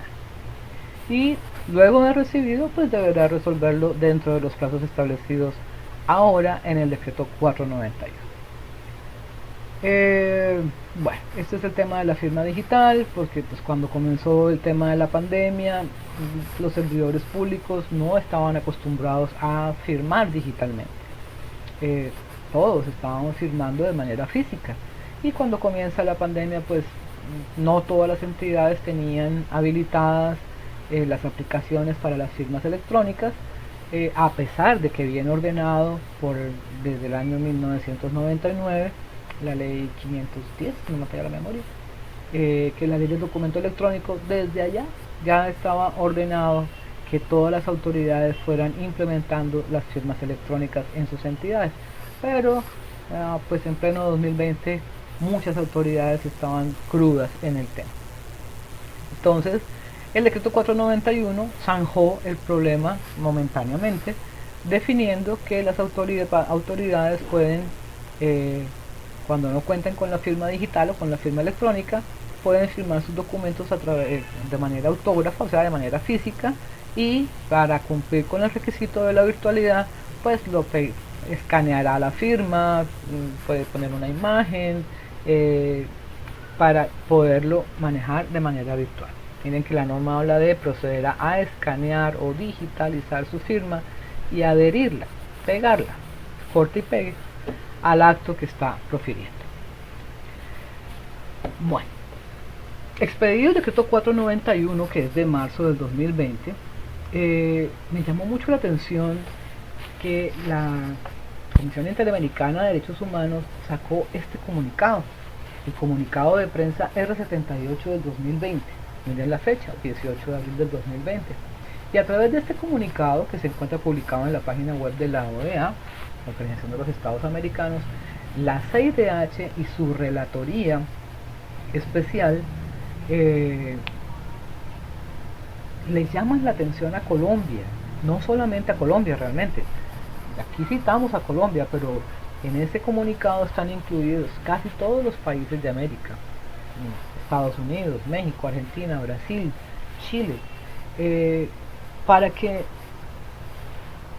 Y luego de recibido, pues deberá resolverlo dentro de los plazos establecidos ahora en el decreto 491. Bueno, este es el tema de la firma digital, porque pues cuando comenzó el tema de la pandemia, los servidores públicos no estaban acostumbrados a firmar digitalmente. Todos estábamos firmando de manera física, y cuando comienza la pandemia, pues no todas las entidades tenían habilitadas las aplicaciones para las firmas electrónicas, a pesar de que viene ordenado desde el año 1999 la ley 510, no me falla la memoria, que la ley del documento electrónico. Desde allá ya estaba ordenado que todas las autoridades fueran implementando las firmas electrónicas en sus entidades, pero pues en pleno 2020 muchas autoridades estaban crudas en el tema. Entonces el decreto 491 zanjó el problema momentáneamente, definiendo que las autoridades pueden, cuando no cuenten con la firma digital o con la firma electrónica, pueden firmar sus documentos de manera autógrafa, o sea, de manera física, y para cumplir con el requisito de la virtualidad, pues escaneará la firma, puede poner una imagen, para poderlo manejar de manera virtual. Miren que la norma habla de procederá a escanear o digitalizar su firma y adherirla, pegarla, corte y pegue, al acto que está profiriendo. Bueno, expedido el decreto 491, que es de marzo del 2020, me llamó mucho la atención que la Comisión Interamericana de Derechos Humanos sacó este comunicado, el comunicado de prensa R78 del 2020. Miren la fecha, 18 de abril del 2020. Y a través de este comunicado, que se encuentra publicado en la página web de la OEA, la Organización de los Estados Americanos, la CIDH y su relatoría especial le llaman la atención a Colombia, no solamente a Colombia realmente. Aquí citamos a Colombia, pero en ese comunicado están incluidos casi todos los países de América. Estados Unidos, México, Argentina, Brasil, Chile, para que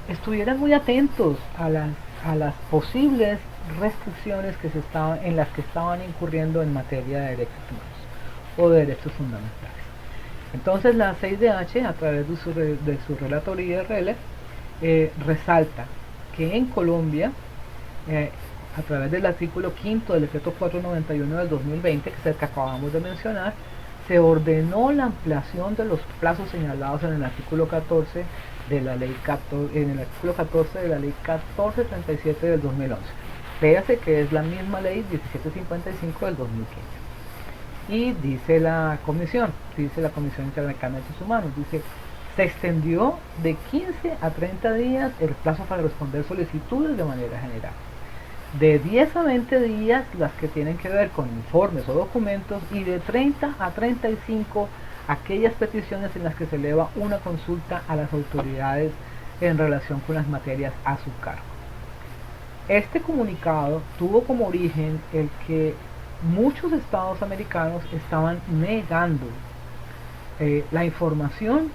estuvieran muy atentos a las posibles restricciones en las que estaban incurriendo en materia de derechos humanos o de derechos fundamentales. Entonces la CIDH, a través de su relatoría RL, resalta que en Colombia, a través del artículo 5 del decreto 491 del 2020, que es el que acabamos de mencionar, se ordenó la ampliación de los plazos señalados en el artículo 14 de la ley 1437 del 2011. Véase que es la misma ley 1755 del 2015. Y dice la Comisión Interamericana de Derechos Humanos, dice: se extendió de 15 a 30 días el plazo para responder solicitudes de manera general, de 10 a 20 días las que tienen que ver con informes o documentos, y de 30 a 35 aquellas peticiones en las que se eleva una consulta a las autoridades en relación con las materias a su cargo. Este comunicado tuvo como origen el que muchos estados americanos estaban negando la información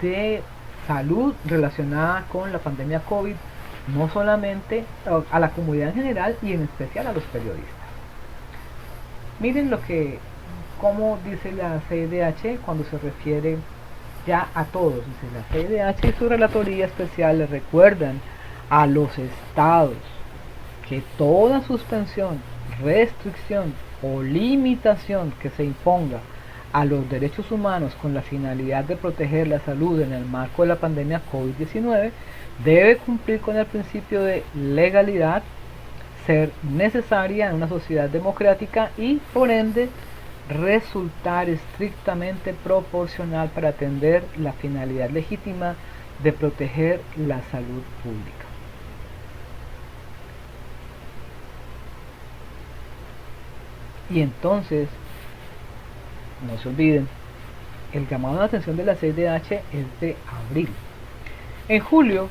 de salud relacionada con la pandemia COVID, no solamente a la comunidad en general y en especial a los periodistas. Miren cómo dice la CIDH cuando se refiere ya a todos. Dice: la CIDH y su relatoría especial le recuerdan a los estados que toda suspensión, restricción o limitación que se imponga a los derechos humanos con la finalidad de proteger la salud en el marco de la pandemia COVID-19 debe cumplir con el principio de legalidad, ser necesaria en una sociedad democrática y, por ende, resultar estrictamente proporcional para atender la finalidad legítima de proteger la salud pública. Y entonces, no se olviden, el llamado de atención de la CIDH es de abril. En julio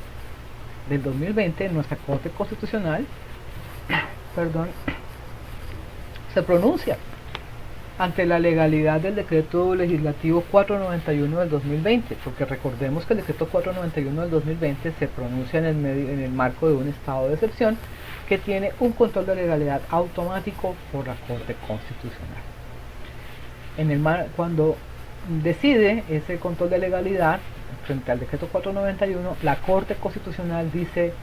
del 2020, nuestra Corte Constitucional se pronuncia ante la legalidad del decreto legislativo 491 del 2020, porque recordemos que el decreto 491 del 2020 se pronuncia en el marco de un estado de excepción que tiene un control de legalidad automático por la Corte Constitucional. Cuando decide ese control de legalidad frente al decreto 491, la Corte Constitucional dice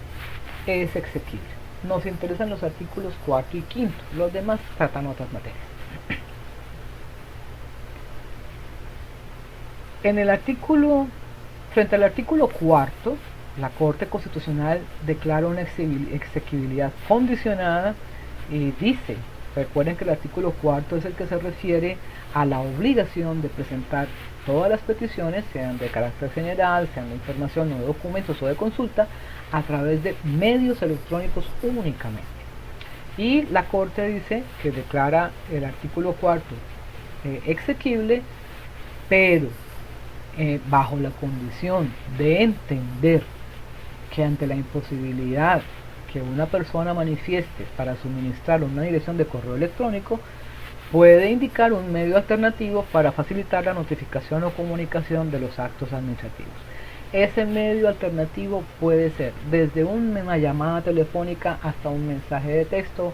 es exequible. Nos interesan los artículos 4 y 5, los demás tratan otras materias. Frente al artículo 4, la Corte Constitucional declara una exequibilidad condicionada y dice, recuerden que el artículo 4 es el que se refiere a la obligación de presentar todas las peticiones, sean de carácter general, sean de información o de documentos o de consulta, a través de medios electrónicos únicamente. Y la Corte dice que declara el artículo 4 exequible, pero bajo la condición de entender que ante la imposibilidad que una persona manifieste para suministrar una dirección de correo electrónico, puede indicar un medio alternativo para facilitar la notificación o comunicación de los actos administrativos. Ese medio alternativo puede ser desde una llamada telefónica hasta un mensaje de texto,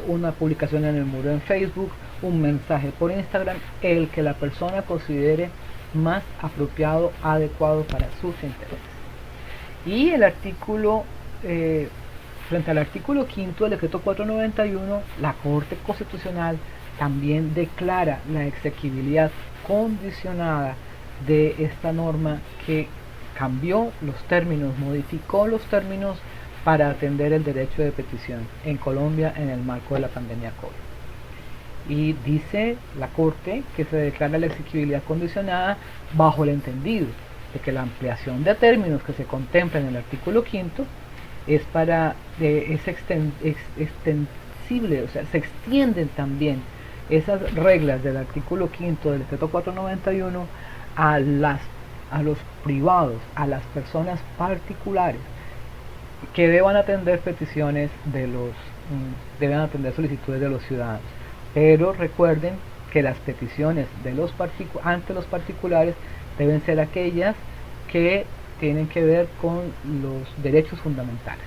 una publicación en el muro en Facebook, un mensaje por Instagram, el que la persona considere más apropiado, adecuado para sus intereses. Y el artículo, frente al artículo 5 del decreto 491, la Corte Constitucional también declara la exequibilidad condicionada de esta norma que cambió los términos, modificó los términos para atender el derecho de petición en Colombia en el marco de la pandemia COVID. Y dice la Corte que se declara la exequibilidad condicionada bajo el entendido de que la ampliación de términos que se contempla en el artículo 5 es extensible, o sea, se extienden también esas reglas del artículo 5 del decreto 491 a los privados, a las personas particulares que deban atender peticiones deben atender solicitudes de los ciudadanos. Pero recuerden que las peticiones ante los particulares deben ser aquellas que tienen que ver con los derechos fundamentales.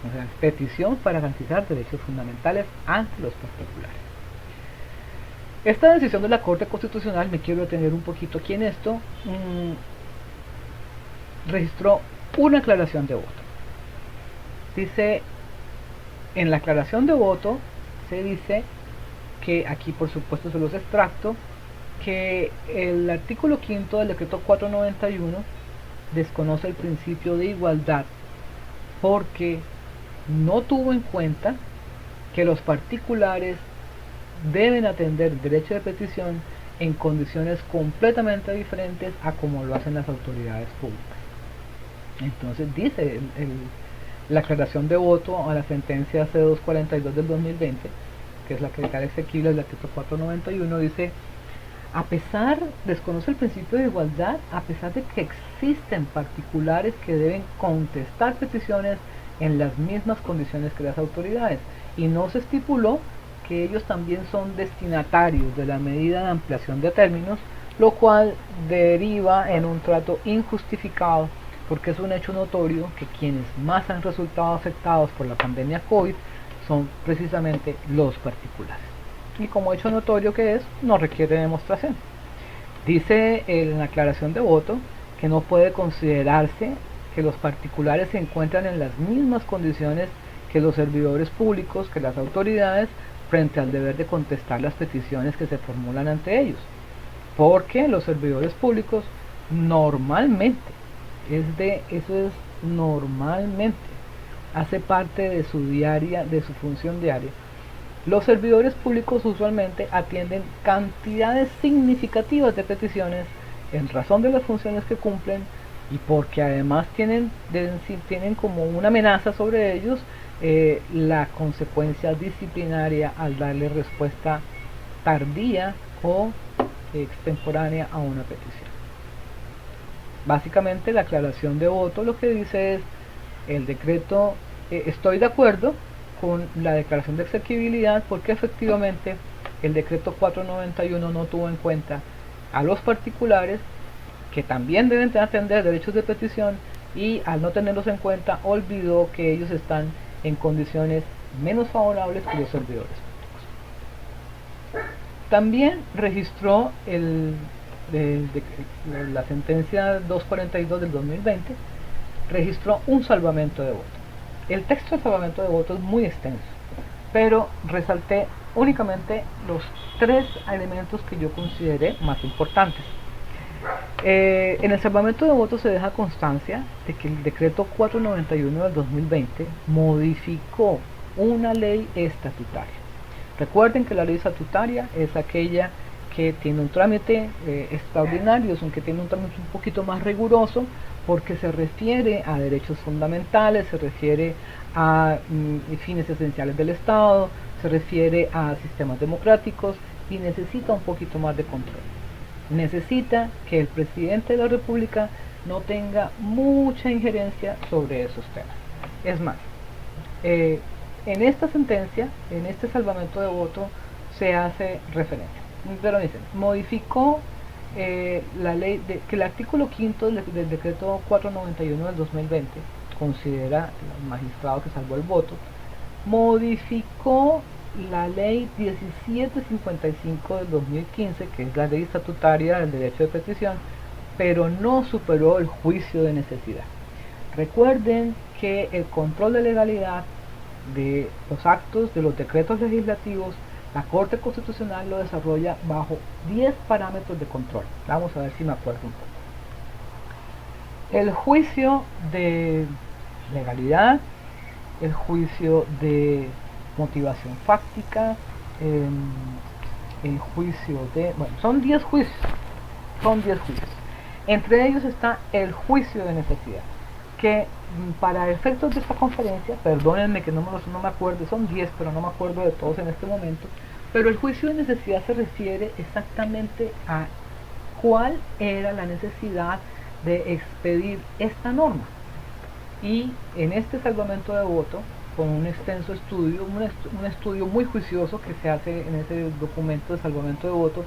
O sea, petición para garantizar derechos fundamentales ante los particulares. Esta decisión de la Corte Constitucional, me quiero detener un poquito aquí en esto, registró una aclaración de voto. Dice, en la aclaración de voto se dice que, aquí por supuesto se los extracto, que el artículo 5 del decreto 491 desconoce el principio de igualdad porque no tuvo en cuenta que los particulares deben atender el derecho de petición en condiciones completamente diferentes a como lo hacen las autoridades públicas. Entonces dice la aclaración de voto a la sentencia C242 del 2020, que es la que declara exequible el decreto 491, dice: desconoce el principio de igualdad, a pesar de que existen particulares que deben contestar peticiones en las mismas condiciones que las autoridades, y no se estipuló que ellos también son destinatarios de la medida de ampliación de términos, lo cual deriva en un trato injustificado, porque es un hecho notorio que quienes más han resultado afectados por la pandemia COVID son precisamente los particulares. Y como hecho notorio que es, no requiere demostración. Dice en la aclaración de voto que no puede considerarse que los particulares se encuentran en las mismas condiciones que los servidores públicos, que las autoridades, frente al deber de contestar las peticiones que se formulan ante ellos. porque los servidores públicos normalmente, eso es normalmente, hace parte de su diaria, de su función diaria. Los servidores públicos usualmente atienden cantidades significativas de peticiones en razón de las funciones que cumplen y porque además tienen como una amenaza sobre ellos la consecuencia disciplinaria al darle respuesta tardía o extemporánea a una petición. Básicamente la aclaración de voto lo que dice es el decreto, estoy de acuerdo con la declaración de exequibilidad porque efectivamente el decreto 491 no tuvo en cuenta a los particulares que también deben atender derechos de petición y al no tenerlos en cuenta olvidó que ellos están en condiciones menos favorables que los servidores públicos. También registró la sentencia 242 del 2020, registró un salvamento de voto. El texto de salvamento de voto es muy extenso, pero resalté únicamente los 3 elementos que yo consideré más importantes. En el salvamento de voto se deja constancia de que el decreto 491 del 2020 modificó una ley estatutaria. Recuerden que la ley estatutaria es aquella que tiene un trámite extraordinario, es un que tiene un trámite un poquito más riguroso porque se refiere a derechos fundamentales, se refiere a fines esenciales del Estado, se refiere a sistemas democráticos y necesita un poquito más de control. Necesita que el presidente de la República no tenga mucha injerencia sobre esos temas. Es más, en esta sentencia, en este salvamento de voto, se hace referencia. Pero dicen, modificó la ley, que el artículo 5 del decreto 491 del 2020, considera el magistrado que salvó el voto, modificó la ley 1755 del 2015, que es la ley estatutaria del derecho de petición, pero no superó el juicio de necesidad. Recuerden que el control de legalidad de los actos, de los decretos legislativos, la Corte Constitucional lo desarrolla bajo 10 parámetros de control. Vamos a ver si me acuerdo un poco. El juicio de legalidad, el juicio de motivación fáctica, el juicio de... Bueno, son 10 juicios. Entre ellos está el juicio de necesidad, que para efectos de esta conferencia, perdónenme que no me acuerdo, son 10, pero no me acuerdo de todos en este momento, pero el juicio de necesidad se refiere exactamente a cuál era la necesidad de expedir esta norma. Y en este salvamento de voto, con un extenso estudio, un estudio muy juicioso que se hace en ese documento de salvamento de voto,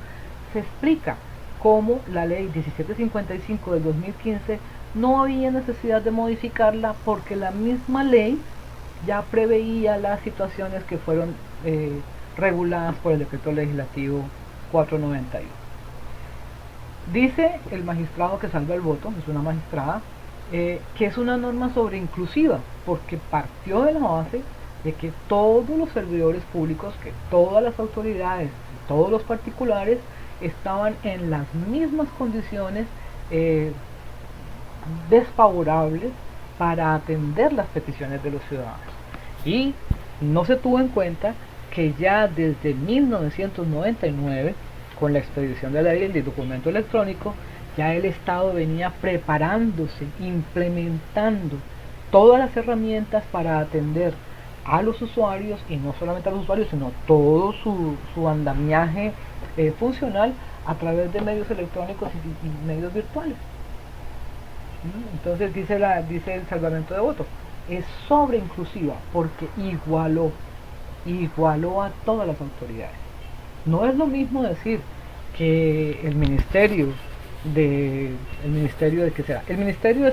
se explica cómo la ley 1755 del 2015 no había necesidad de modificarla porque la misma ley ya preveía las situaciones que fueron reguladas por el decreto legislativo 491. Dice el magistrado que salva el voto, es una magistrada, que es una norma sobreinclusiva porque partió de la base de que todos los servidores públicos, que todas las autoridades, todos los particulares estaban en las mismas condiciones desfavorables para atender las peticiones de los ciudadanos. Y no se tuvo en cuenta que ya desde 1999, con la expedición de la ley del documento electrónico, ya el Estado venía preparándose, implementando todas las herramientas para atender a los usuarios, y no solamente a los usuarios, sino todo su andamiaje funcional a través de medios electrónicos y medios virtuales. Entonces dice el salvamento de voto, es sobreinclusiva porque igualó a todas las autoridades. No es lo mismo decir que el Ministerio de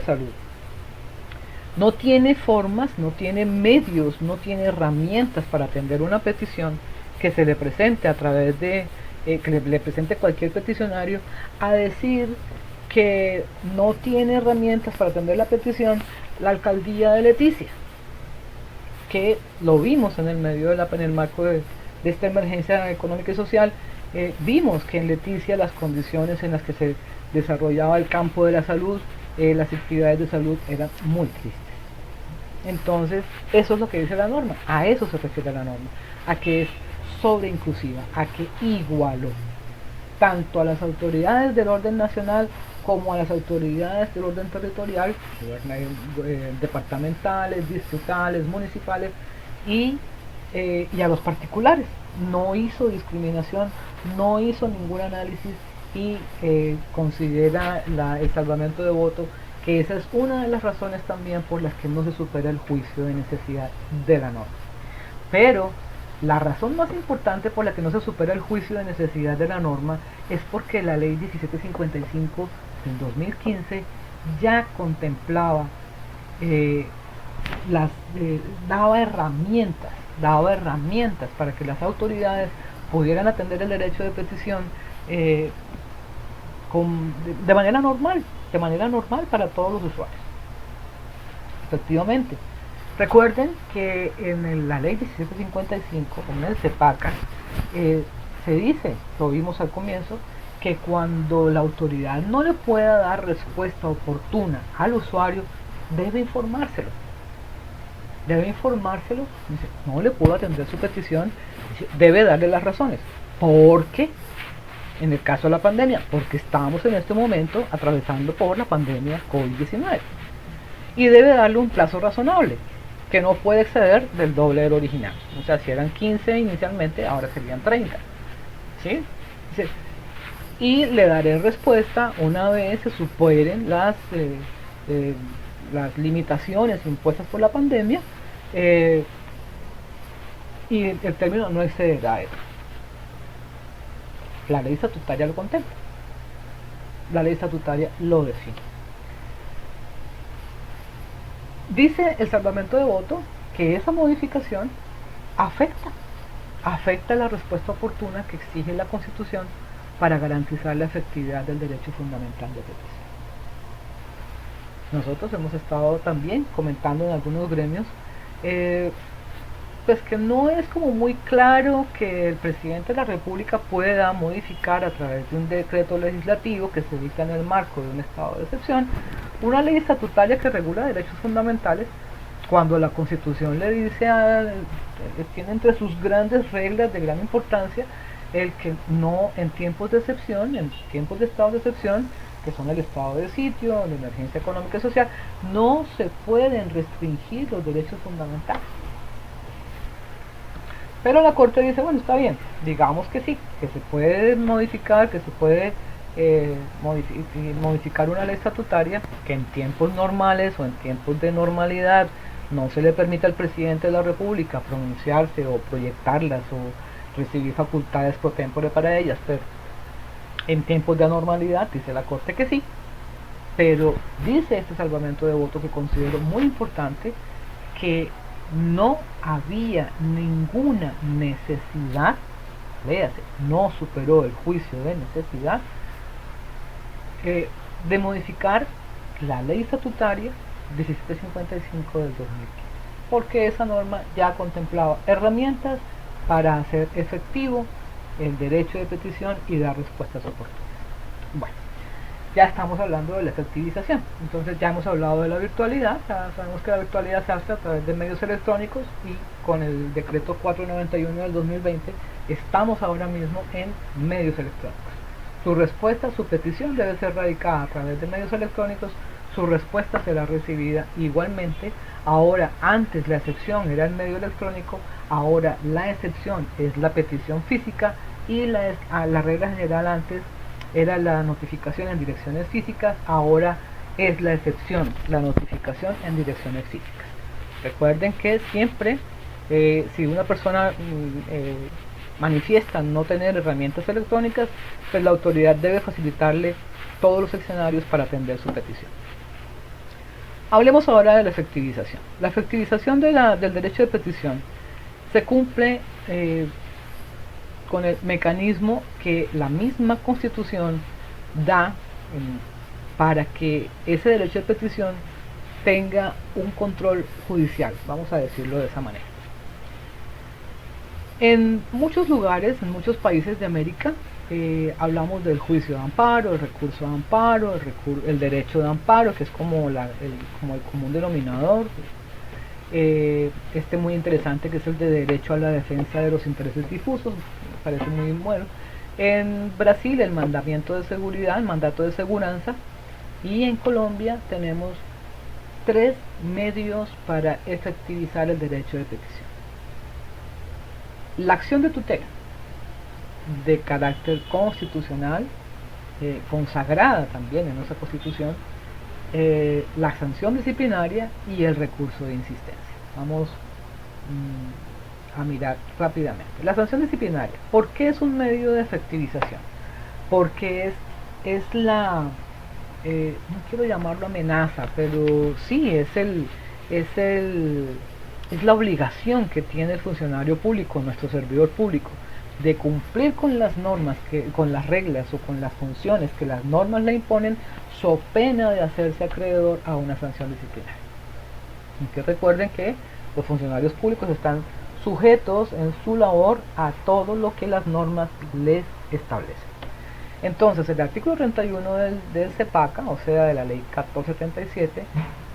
Salud no tiene formas, no tiene medios, no tiene herramientas para atender una petición que se le presente a través de que le presente cualquier peticionario, a decir que no tiene herramientas para atender la petición la alcaldía de Leticia, que lo vimos en el marco de esta emergencia económica y social, Vimos que en Leticia las condiciones en las que se desarrollaba el campo de la salud, las actividades de salud eran muy tristes. Entonces, eso es lo que dice la norma, a eso se refiere la norma, a que es sobreinclusiva, a que igualó tanto a las autoridades del orden nacional como a las autoridades del orden territorial, departamentales, distritales, municipales y a los particulares. No hizo discriminación, no hizo ningún análisis y considera el salvamento de voto que esa es una de las razones también por las que no se supera el juicio de necesidad de la norma. Pero la razón más importante por la que no se supera el juicio de necesidad de la norma es porque la ley 1755 del 2015 ya contemplaba, daba herramientas para que las autoridades pudieran atender el derecho de petición de manera normal para todos los usuarios. Efectivamente, recuerden que en la ley 1755, en el CEPACA, se dice, lo vimos al comienzo, que cuando la autoridad no le pueda dar respuesta oportuna al usuario, debe informárselo. Dice, no le puedo atender su petición, debe darle las razones. ¿Por qué? En el caso de la pandemia, porque estamos en este momento atravesando por la pandemia COVID-19. Y debe darle un plazo razonable, que no puede exceder del doble del original. O sea, si eran 15 inicialmente, ahora serían 30. ¿Sí? Dice, y le daré respuesta una vez se superen las limitaciones impuestas por la pandemia y el término no excederá eso. La ley estatutaria lo contempla. La ley estatutaria lo define. Dice el salvamento de voto que esa modificación afecta la respuesta oportuna que exige la Constitución para garantizar la efectividad del derecho fundamental de petición. Nosotros hemos estado también comentando en algunos gremios pues que no es como muy claro que el presidente de la República pueda modificar a través de un decreto legislativo que se dicta en el marco de un estado de excepción una ley estatutaria que regula derechos fundamentales, cuando la Constitución le dice tiene entre sus grandes reglas de gran importancia el que no en tiempos de excepción, en tiempos de estado de excepción, que son el estado de sitio, la emergencia económica y social, no se pueden restringir los derechos fundamentales. Pero la Corte dice, bueno, está bien, digamos que sí, que se puede modificar, que se puede modificar una ley estatutaria que en tiempos normales o en tiempos de normalidad no se le permite al presidente de la República pronunciarse o proyectarlas o recibir facultades pro tempore para ellas, pero en tiempos de anormalidad dice la Corte que sí. Pero dice este salvamento de voto, que considero muy importante, que no había ninguna necesidad, léase, no superó el juicio de necesidad de modificar la ley estatutaria 1755 del 2015, porque esa norma ya contemplaba herramientas para hacer efectivo el derecho de petición y dar respuestas oportunas. Bueno, ya estamos hablando de la efectivización. Entonces ya hemos hablado de la virtualidad, ya sabemos que la virtualidad se hace a través de medios electrónicos y con el decreto 491 del 2020 estamos ahora mismo en medios electrónicos. Su respuesta, su petición debe ser radicada a través de medios electrónicos, su respuesta será recibida igualmente. Ahora, antes la excepción era el medio electrónico, ahora la excepción es la petición física y la regla general antes era la notificación en direcciones físicas, ahora es la excepción, la notificación en direcciones físicas. Recuerden que siempre, si una persona manifiesta no tener herramientas electrónicas, pues la autoridad debe facilitarle todos los escenarios para atender su petición. Hablemos ahora de la efectivización. La efectivización del derecho de petición se cumple con el mecanismo que la misma Constitución da para que ese derecho de petición tenga un control judicial, vamos a decirlo de esa manera. En muchos lugares, en muchos países de América, hablamos del juicio de amparo, el recurso de amparo, el derecho de amparo, que es como, como el común denominador. Este muy interesante, que es el de derecho a la defensa de los intereses difusos, me parece muy bueno. En Brasil el mandamiento de seguridad, el mandato de seguranza, y en Colombia tenemos 3 medios para efectivizar el derecho de petición. La acción de tutela, de carácter constitucional, consagrada también en nuestra Constitución, la sanción disciplinaria y el recurso de insistencia. Vamos a mirar rápidamente. La sanción disciplinaria, ¿por qué es un medio de efectivización? Porque es la, no quiero llamarlo amenaza, pero sí, es la obligación que tiene el funcionario público, nuestro servidor público, de cumplir con las normas, con las reglas o con las funciones que las normas le imponen, so pena de hacerse acreedor a una sanción disciplinaria. Y que recuerden que los funcionarios públicos están sujetos en su labor a todo lo que las normas les establecen. Entonces, el artículo 31 del CEPACA, o sea, de la ley 1477,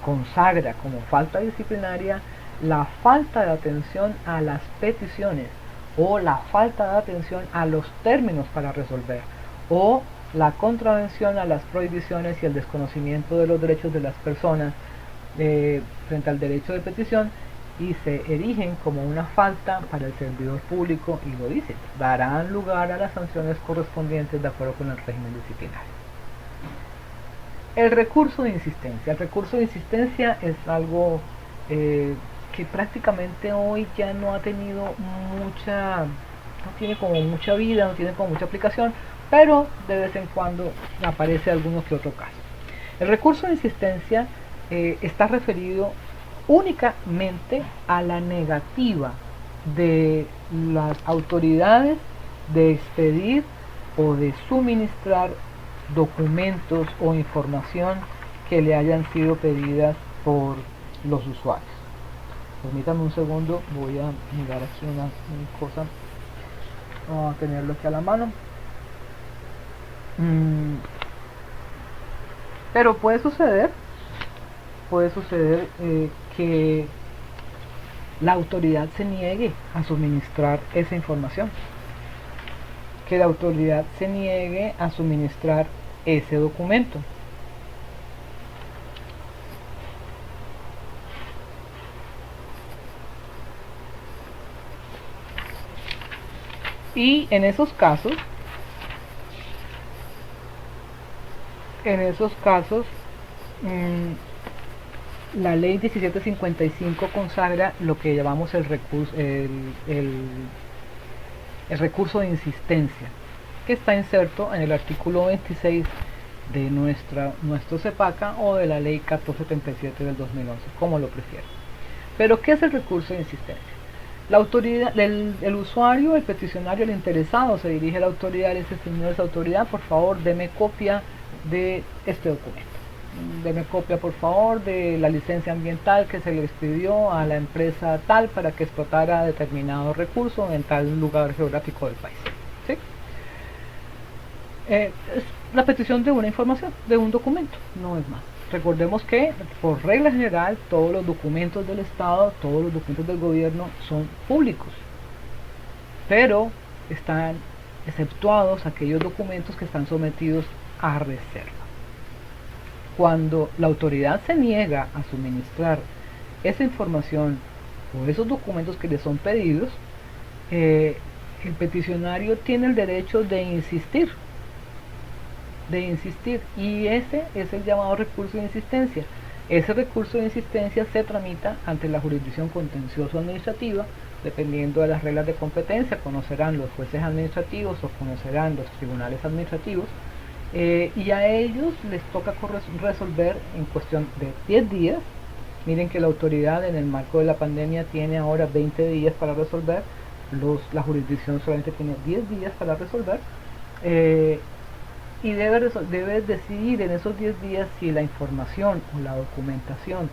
consagra como falta disciplinaria la falta de atención a las peticiones, o la falta de atención a los términos para resolver, o la contravención a las prohibiciones y el desconocimiento de los derechos de las personas frente al derecho de petición, y se erigen como una falta para el servidor público, y lo dice, darán lugar a las sanciones correspondientes de acuerdo con el régimen disciplinario. El recurso de insistencia. El recurso de insistencia es algo que prácticamente hoy ya no ha tenido no tiene como mucha vida, no tiene como mucha aplicación, pero de vez en cuando aparece alguno que otro caso. El recurso de insistencia está referido únicamente a la negativa de las autoridades de expedir o de suministrar documentos o información que le hayan sido pedidas por los usuarios. Permítanme un segundo, voy a mirar aquí una cosa, vamos a tenerlo aquí a la mano. Pero puede suceder que la autoridad se niegue a suministrar esa información, que la autoridad se niegue a suministrar ese documento. Y en esos casos, la ley 1755 consagra lo que llamamos el recurso de insistencia, que está inserto en el artículo 26 de nuestro CEPACA o de la ley 1477 del 2011, como lo prefieran. Pero ¿qué es el recurso de insistencia? La autoridad, el usuario, el peticionario, el interesado se dirige a la autoridad y le dice: señores autoridad, por favor deme copia de este documento, deme copia por favor de la licencia ambiental que se le expidió a la empresa tal para que explotara determinado recurso en tal lugar geográfico del país. ¿Sí? Es la petición de una información, de un documento, no es más. Recordemos que por regla general todos los documentos del Estado, todos los documentos del gobierno son públicos, pero están exceptuados aquellos documentos que están sometidos a reserva. Cuando la autoridad se niega a suministrar esa información o esos documentos que le son pedidos, el peticionario tiene el derecho de insistir, y ese es el llamado recurso de insistencia. Ese recurso de insistencia se tramita ante la jurisdicción contencioso administrativa, dependiendo de las reglas de competencia. Conocerán los jueces administrativos o conocerán los tribunales administrativos, y a ellos les toca resolver en cuestión de 10 días. Miren que la autoridad en el marco de la pandemia tiene ahora 20 días para resolver, la jurisdicción solamente tiene 10 días para resolver, y debe decidir en esos 10 días si la información o la documentación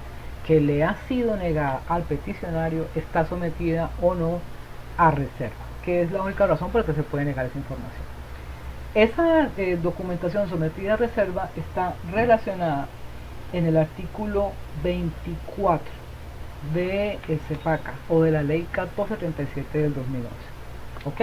que le ha sido negada al peticionario está sometida o no a reserva, que es la única razón por la que se puede negar esa información. Esa documentación sometida a reserva está relacionada en el artículo 24 de CEPACA o de la ley 1437 del 2011. ¿Ok?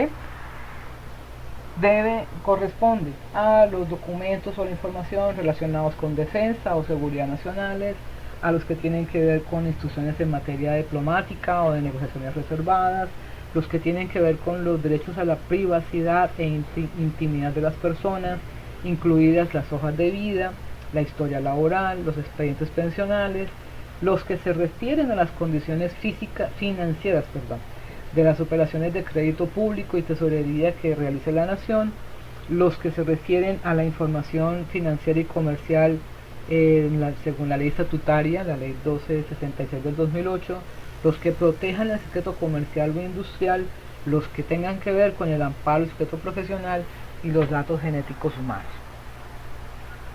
Corresponde a los documentos o la información relacionados con defensa o seguridad nacionales, a los que tienen que ver con instrucciones en materia diplomática o de negociaciones reservadas, los que tienen que ver con los derechos a la privacidad e intimidad de las personas, incluidas las hojas de vida, la historia laboral, los expedientes pensionales, los que se refieren a las condiciones financieras de las operaciones de crédito público y tesorería que realice la nación, los que se refieren a la información financiera y comercial según la ley estatutaria, la ley 1266 del 2008, los que protejan el secreto comercial o industrial, los que tengan que ver con el amparo del secreto profesional y los datos genéticos humanos.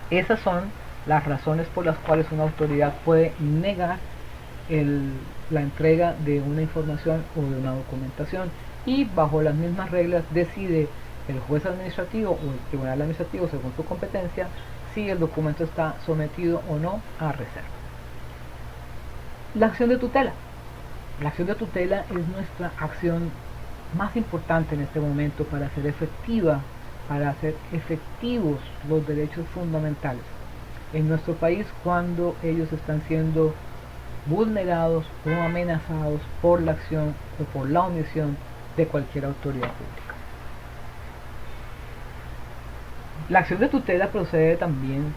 Esas son las razones por las cuales una autoridad puede negar la entrega de una información o de una documentación, y bajo las mismas reglas decide el juez administrativo o el tribunal administrativo, según su competencia, si el documento está sometido o no a reserva. La acción de tutela. La acción de tutela es nuestra acción más importante en este momento para hacer efectivos los derechos fundamentales en nuestro país cuando ellos están siendo vulnerados o amenazados por la acción o por la omisión de cualquier autoridad pública. La acción de tutela procede también,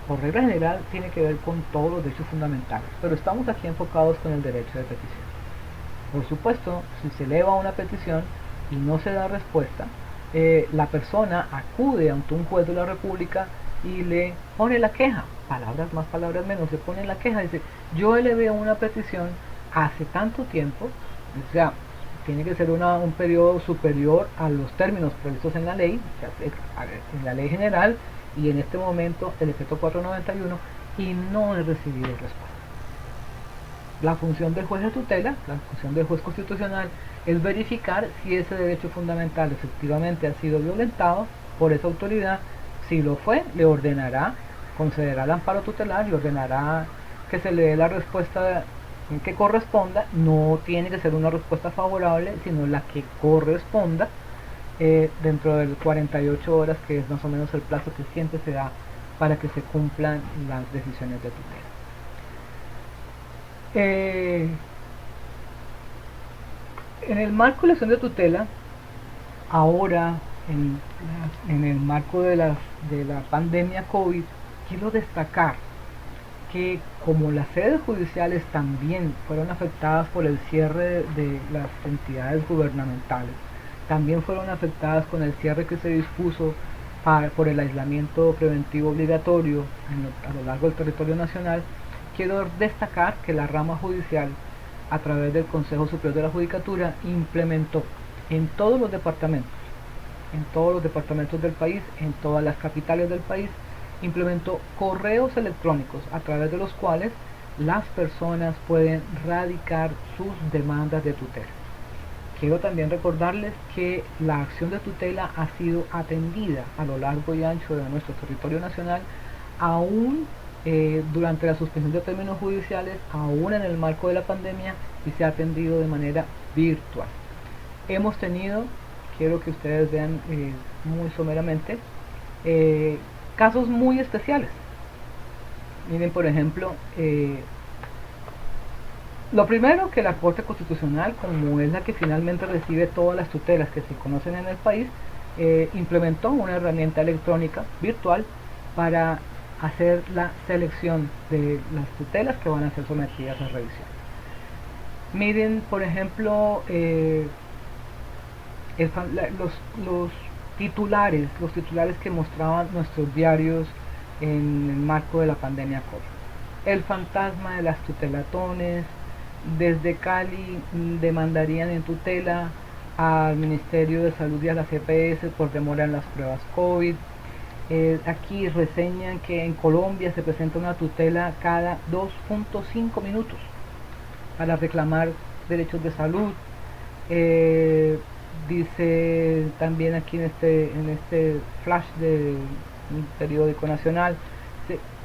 por regla general, tiene que ver con todos los derechos fundamentales, pero estamos aquí enfocados con el derecho de petición. Por supuesto, si se eleva una petición y no se da respuesta, la persona acude ante un juez de la República y le pone la queja, palabras más, palabras menos, le pone la queja, dice: yo elevé una petición hace tanto tiempo, o sea, tiene que ser un periodo superior a los términos previstos en la ley, en la ley general, y en este momento el decreto 491, y no he recibido respuesta. La función del juez de tutela, la función del juez constitucional, es verificar si ese derecho fundamental efectivamente ha sido violentado por esa autoridad. Si lo fue, le ordenará, concederá el amparo tutelar y ordenará que se le dé la respuesta que corresponda. No tiene que ser una respuesta favorable, sino la que corresponda dentro de 48 horas, que es más o menos el plazo que siempre se da para que se cumplan las decisiones de tutela. En el marco de la acción de tutela, ahora en el marco de la pandemia COVID, quiero destacar que como las sedes judiciales también fueron afectadas por el cierre de las entidades gubernamentales, también fueron afectadas con el cierre que se dispuso por el aislamiento preventivo obligatorio a lo largo del territorio nacional, quiero destacar que la rama judicial, a través del Consejo Superior de la Judicatura, implementó en todos los departamentos del país, en todas las capitales del país, implementó correos electrónicos a través de los cuales las personas pueden radicar sus demandas de tutela. Quiero también recordarles que la acción de tutela ha sido atendida a lo largo y ancho de nuestro territorio nacional, aún durante la suspensión de términos judiciales, aún en el marco de la pandemia, y se ha atendido de manera virtual. Hemos tenido, quiero que ustedes vean muy someramente, casos muy especiales. Miren, por ejemplo, lo primero, que la Corte Constitucional, como es la que finalmente recibe todas las tutelas que se conocen en el país, implementó una herramienta electrónica virtual para hacer la selección de las tutelas que van a ser sometidas a revisión. Miren, por ejemplo, los titulares que mostraban nuestros diarios en el marco de la pandemia COVID. El fantasma de las tutelatones. Desde Cali demandarían en tutela al Ministerio de Salud y a la CPS por demora en las pruebas COVID. Aquí reseñan que en Colombia se presenta una tutela cada 2.5 minutos para reclamar derechos de salud. Dice también aquí en este flash del periódico nacional,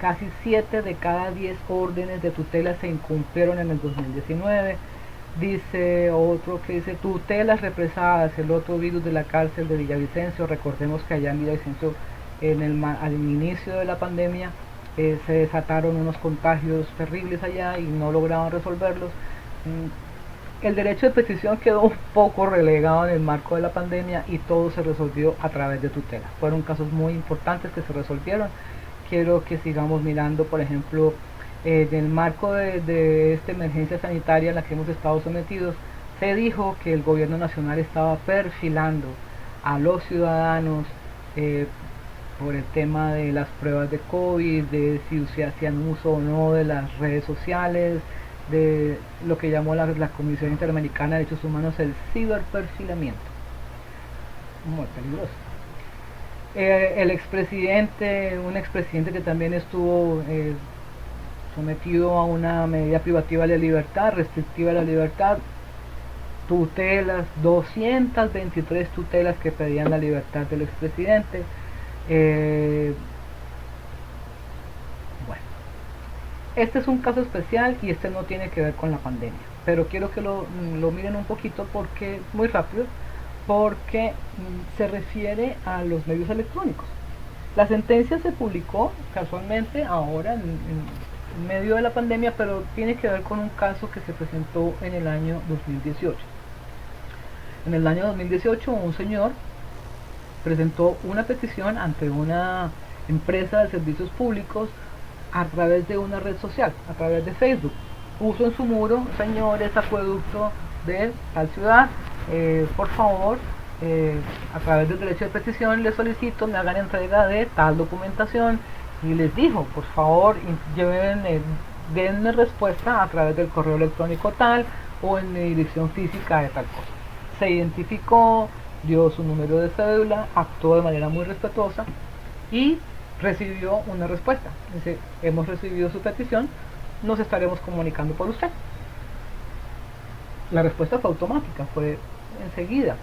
casi 7 de cada 10 órdenes de tutela se incumplieron en el 2019. Dice otro que dice tutelas represadas, el otro virus de la cárcel de Villavicencio. Recordemos que allá en Villavicencio al inicio de la pandemia se desataron unos contagios terribles allá y no lograban resolverlos. El derecho de petición quedó un poco relegado en el marco de la pandemia y todo se resolvió a través de tutela. Fueron casos muy importantes que se resolvieron. Quiero que sigamos mirando, por ejemplo, en el marco de esta emergencia sanitaria en la que hemos estado sometidos, se dijo que el gobierno nacional estaba perfilando a los ciudadanos por el tema de las pruebas de COVID, de si se hacían uso o no de las redes sociales, de lo que llamó la Comisión Interamericana de Derechos Humanos el ciberperfilamiento. Muy peligroso. El expresidente, un expresidente que también estuvo sometido a una medida privativa de la libertad, restrictiva de la libertad, tutelas, 223 tutelas que pedían la libertad del expresidente. Bueno, este es un caso especial y este no tiene que ver con la pandemia, pero quiero que lo miren un poquito porque, muy rápido, porque se refiere a los medios electrónicos. La sentencia se publicó casualmente ahora en medio de la pandemia, pero tiene que ver con un caso que se presentó en el año 2018. En el año 2018 un señor presentó una petición ante una empresa de servicios públicos a través de una red social, a través de Facebook. Puso en su muro: señores, acueducto de tal ciudad, por favor, a través del derecho de petición les solicito me hagan entrega de tal documentación, y les dijo: por favor, denme respuesta a través del correo electrónico tal o en mi dirección física de tal cosa. Se identificó, dio su número de cédula, actuó de manera muy respetuosa y recibió una respuesta. Dice: hemos recibido su petición, nos estaremos comunicando por usted. La respuesta fue automática, fue enseguida.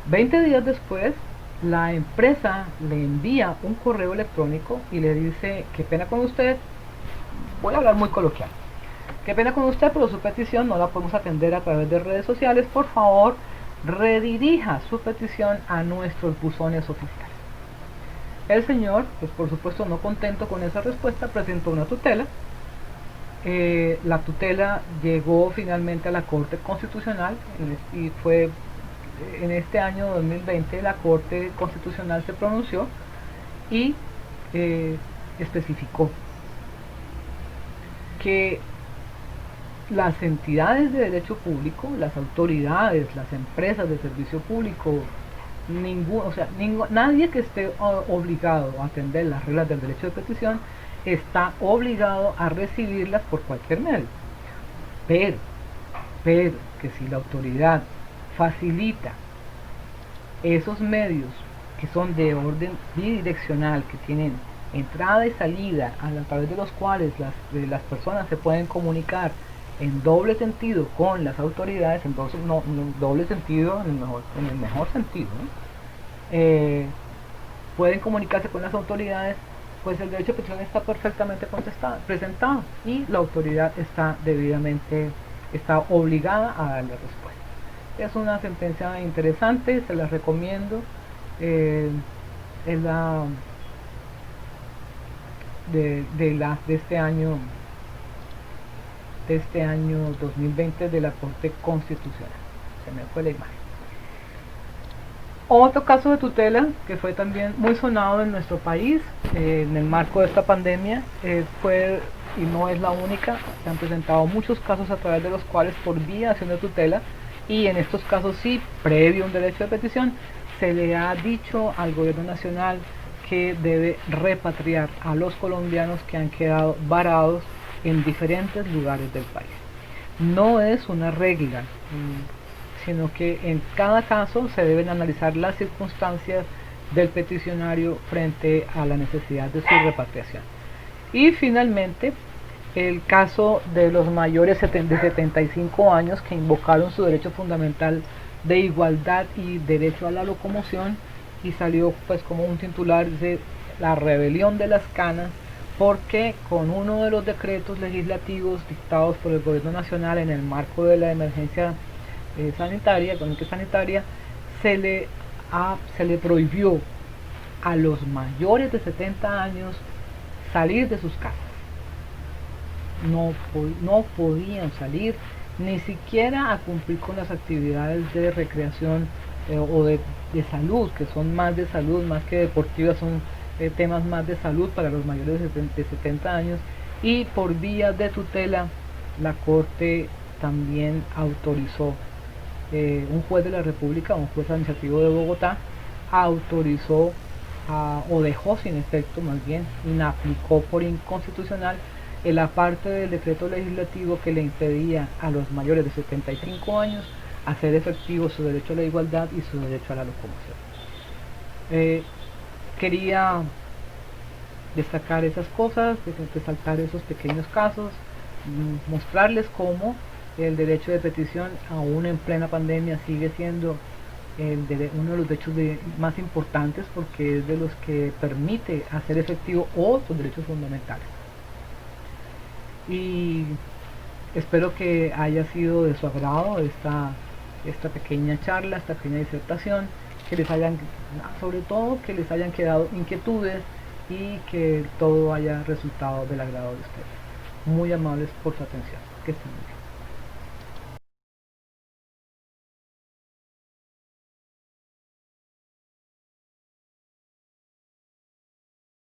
20 días después, la empresa le envía un correo electrónico y le dice: qué pena con usted, voy a hablar muy coloquial, qué pena con usted, pero su petición no la podemos atender a través de redes sociales, por favor redirija su petición a nuestros buzones oficiales. El señor, pues por supuesto no contento con esa respuesta, presentó una tutela. La tutela llegó finalmente a la Corte Constitucional y fue en este año 2020 la Corte Constitucional se pronunció y especificó que las entidades de derecho público, las autoridades, las empresas de servicio público, nadie que esté obligado a atender las reglas del derecho de petición está obligado a recibirlas por cualquier medio. Pero que si la autoridad facilita esos medios que son de orden bidireccional, que tienen entrada y salida a través de los cuales las personas se pueden comunicar en doble sentido con las autoridades, entonces no doble sentido en el mejor sentido, ¿no? Pueden comunicarse con las autoridades, pues el derecho de petición está perfectamente presentado y la autoridad está obligada a darle respuesta. Es una sentencia interesante, se la recomiendo. Es la de este año 2020 de la Corte Constitucional. Se me fue la imagen. Otro caso de tutela que fue también muy sonado en nuestro país en el marco de esta pandemia fue, y no es la única, se han presentado muchos casos a través de los cuales por vía de acción de tutela, y en estos casos sí, previo a un derecho de petición, se le ha dicho al gobierno nacional que debe repatriar a los colombianos que han quedado varados en diferentes lugares del país. No es una regla, sino que en cada caso se deben analizar las circunstancias del peticionario frente a la necesidad de su repatriación. Y finalmente, el caso de los mayores de 75 años que invocaron su derecho fundamental de igualdad y derecho a la locomoción, y salió pues como un titular, dice: la rebelión de las canas, porque con uno de los decretos legislativos dictados por el gobierno nacional en el marco de la emergencia sanitaria, económica y sanitaria, se le prohibió a los mayores de 70 años salir de sus casas. No podían salir ni siquiera a cumplir con las actividades de recreación o de salud, que son más de salud, más que deportivas, son temas más de salud para los mayores de 70 años. Y por vía de tutela, la Corte también autorizó, un juez de la República, un juez administrativo de Bogotá, autorizó o dejó sin efecto, más bien, inaplicó por inconstitucional la parte del decreto legislativo que le impedía a los mayores de 75 años hacer efectivo su derecho a la igualdad y su derecho a la locomoción. Quería destacar esas cosas, resaltar esos pequeños casos, mostrarles cómo el derecho de petición, aún en plena pandemia, sigue siendo uno de los derechos más importantes, porque es de los que permite hacer efectivo otros derechos fundamentales. Y espero que haya sido de su agrado esta pequeña charla, esta pequeña disertación, que les hayan, sobre todo, que les hayan quedado inquietudes y que todo haya resultado del agrado de ustedes. Muy amables por su atención. Que estén bien.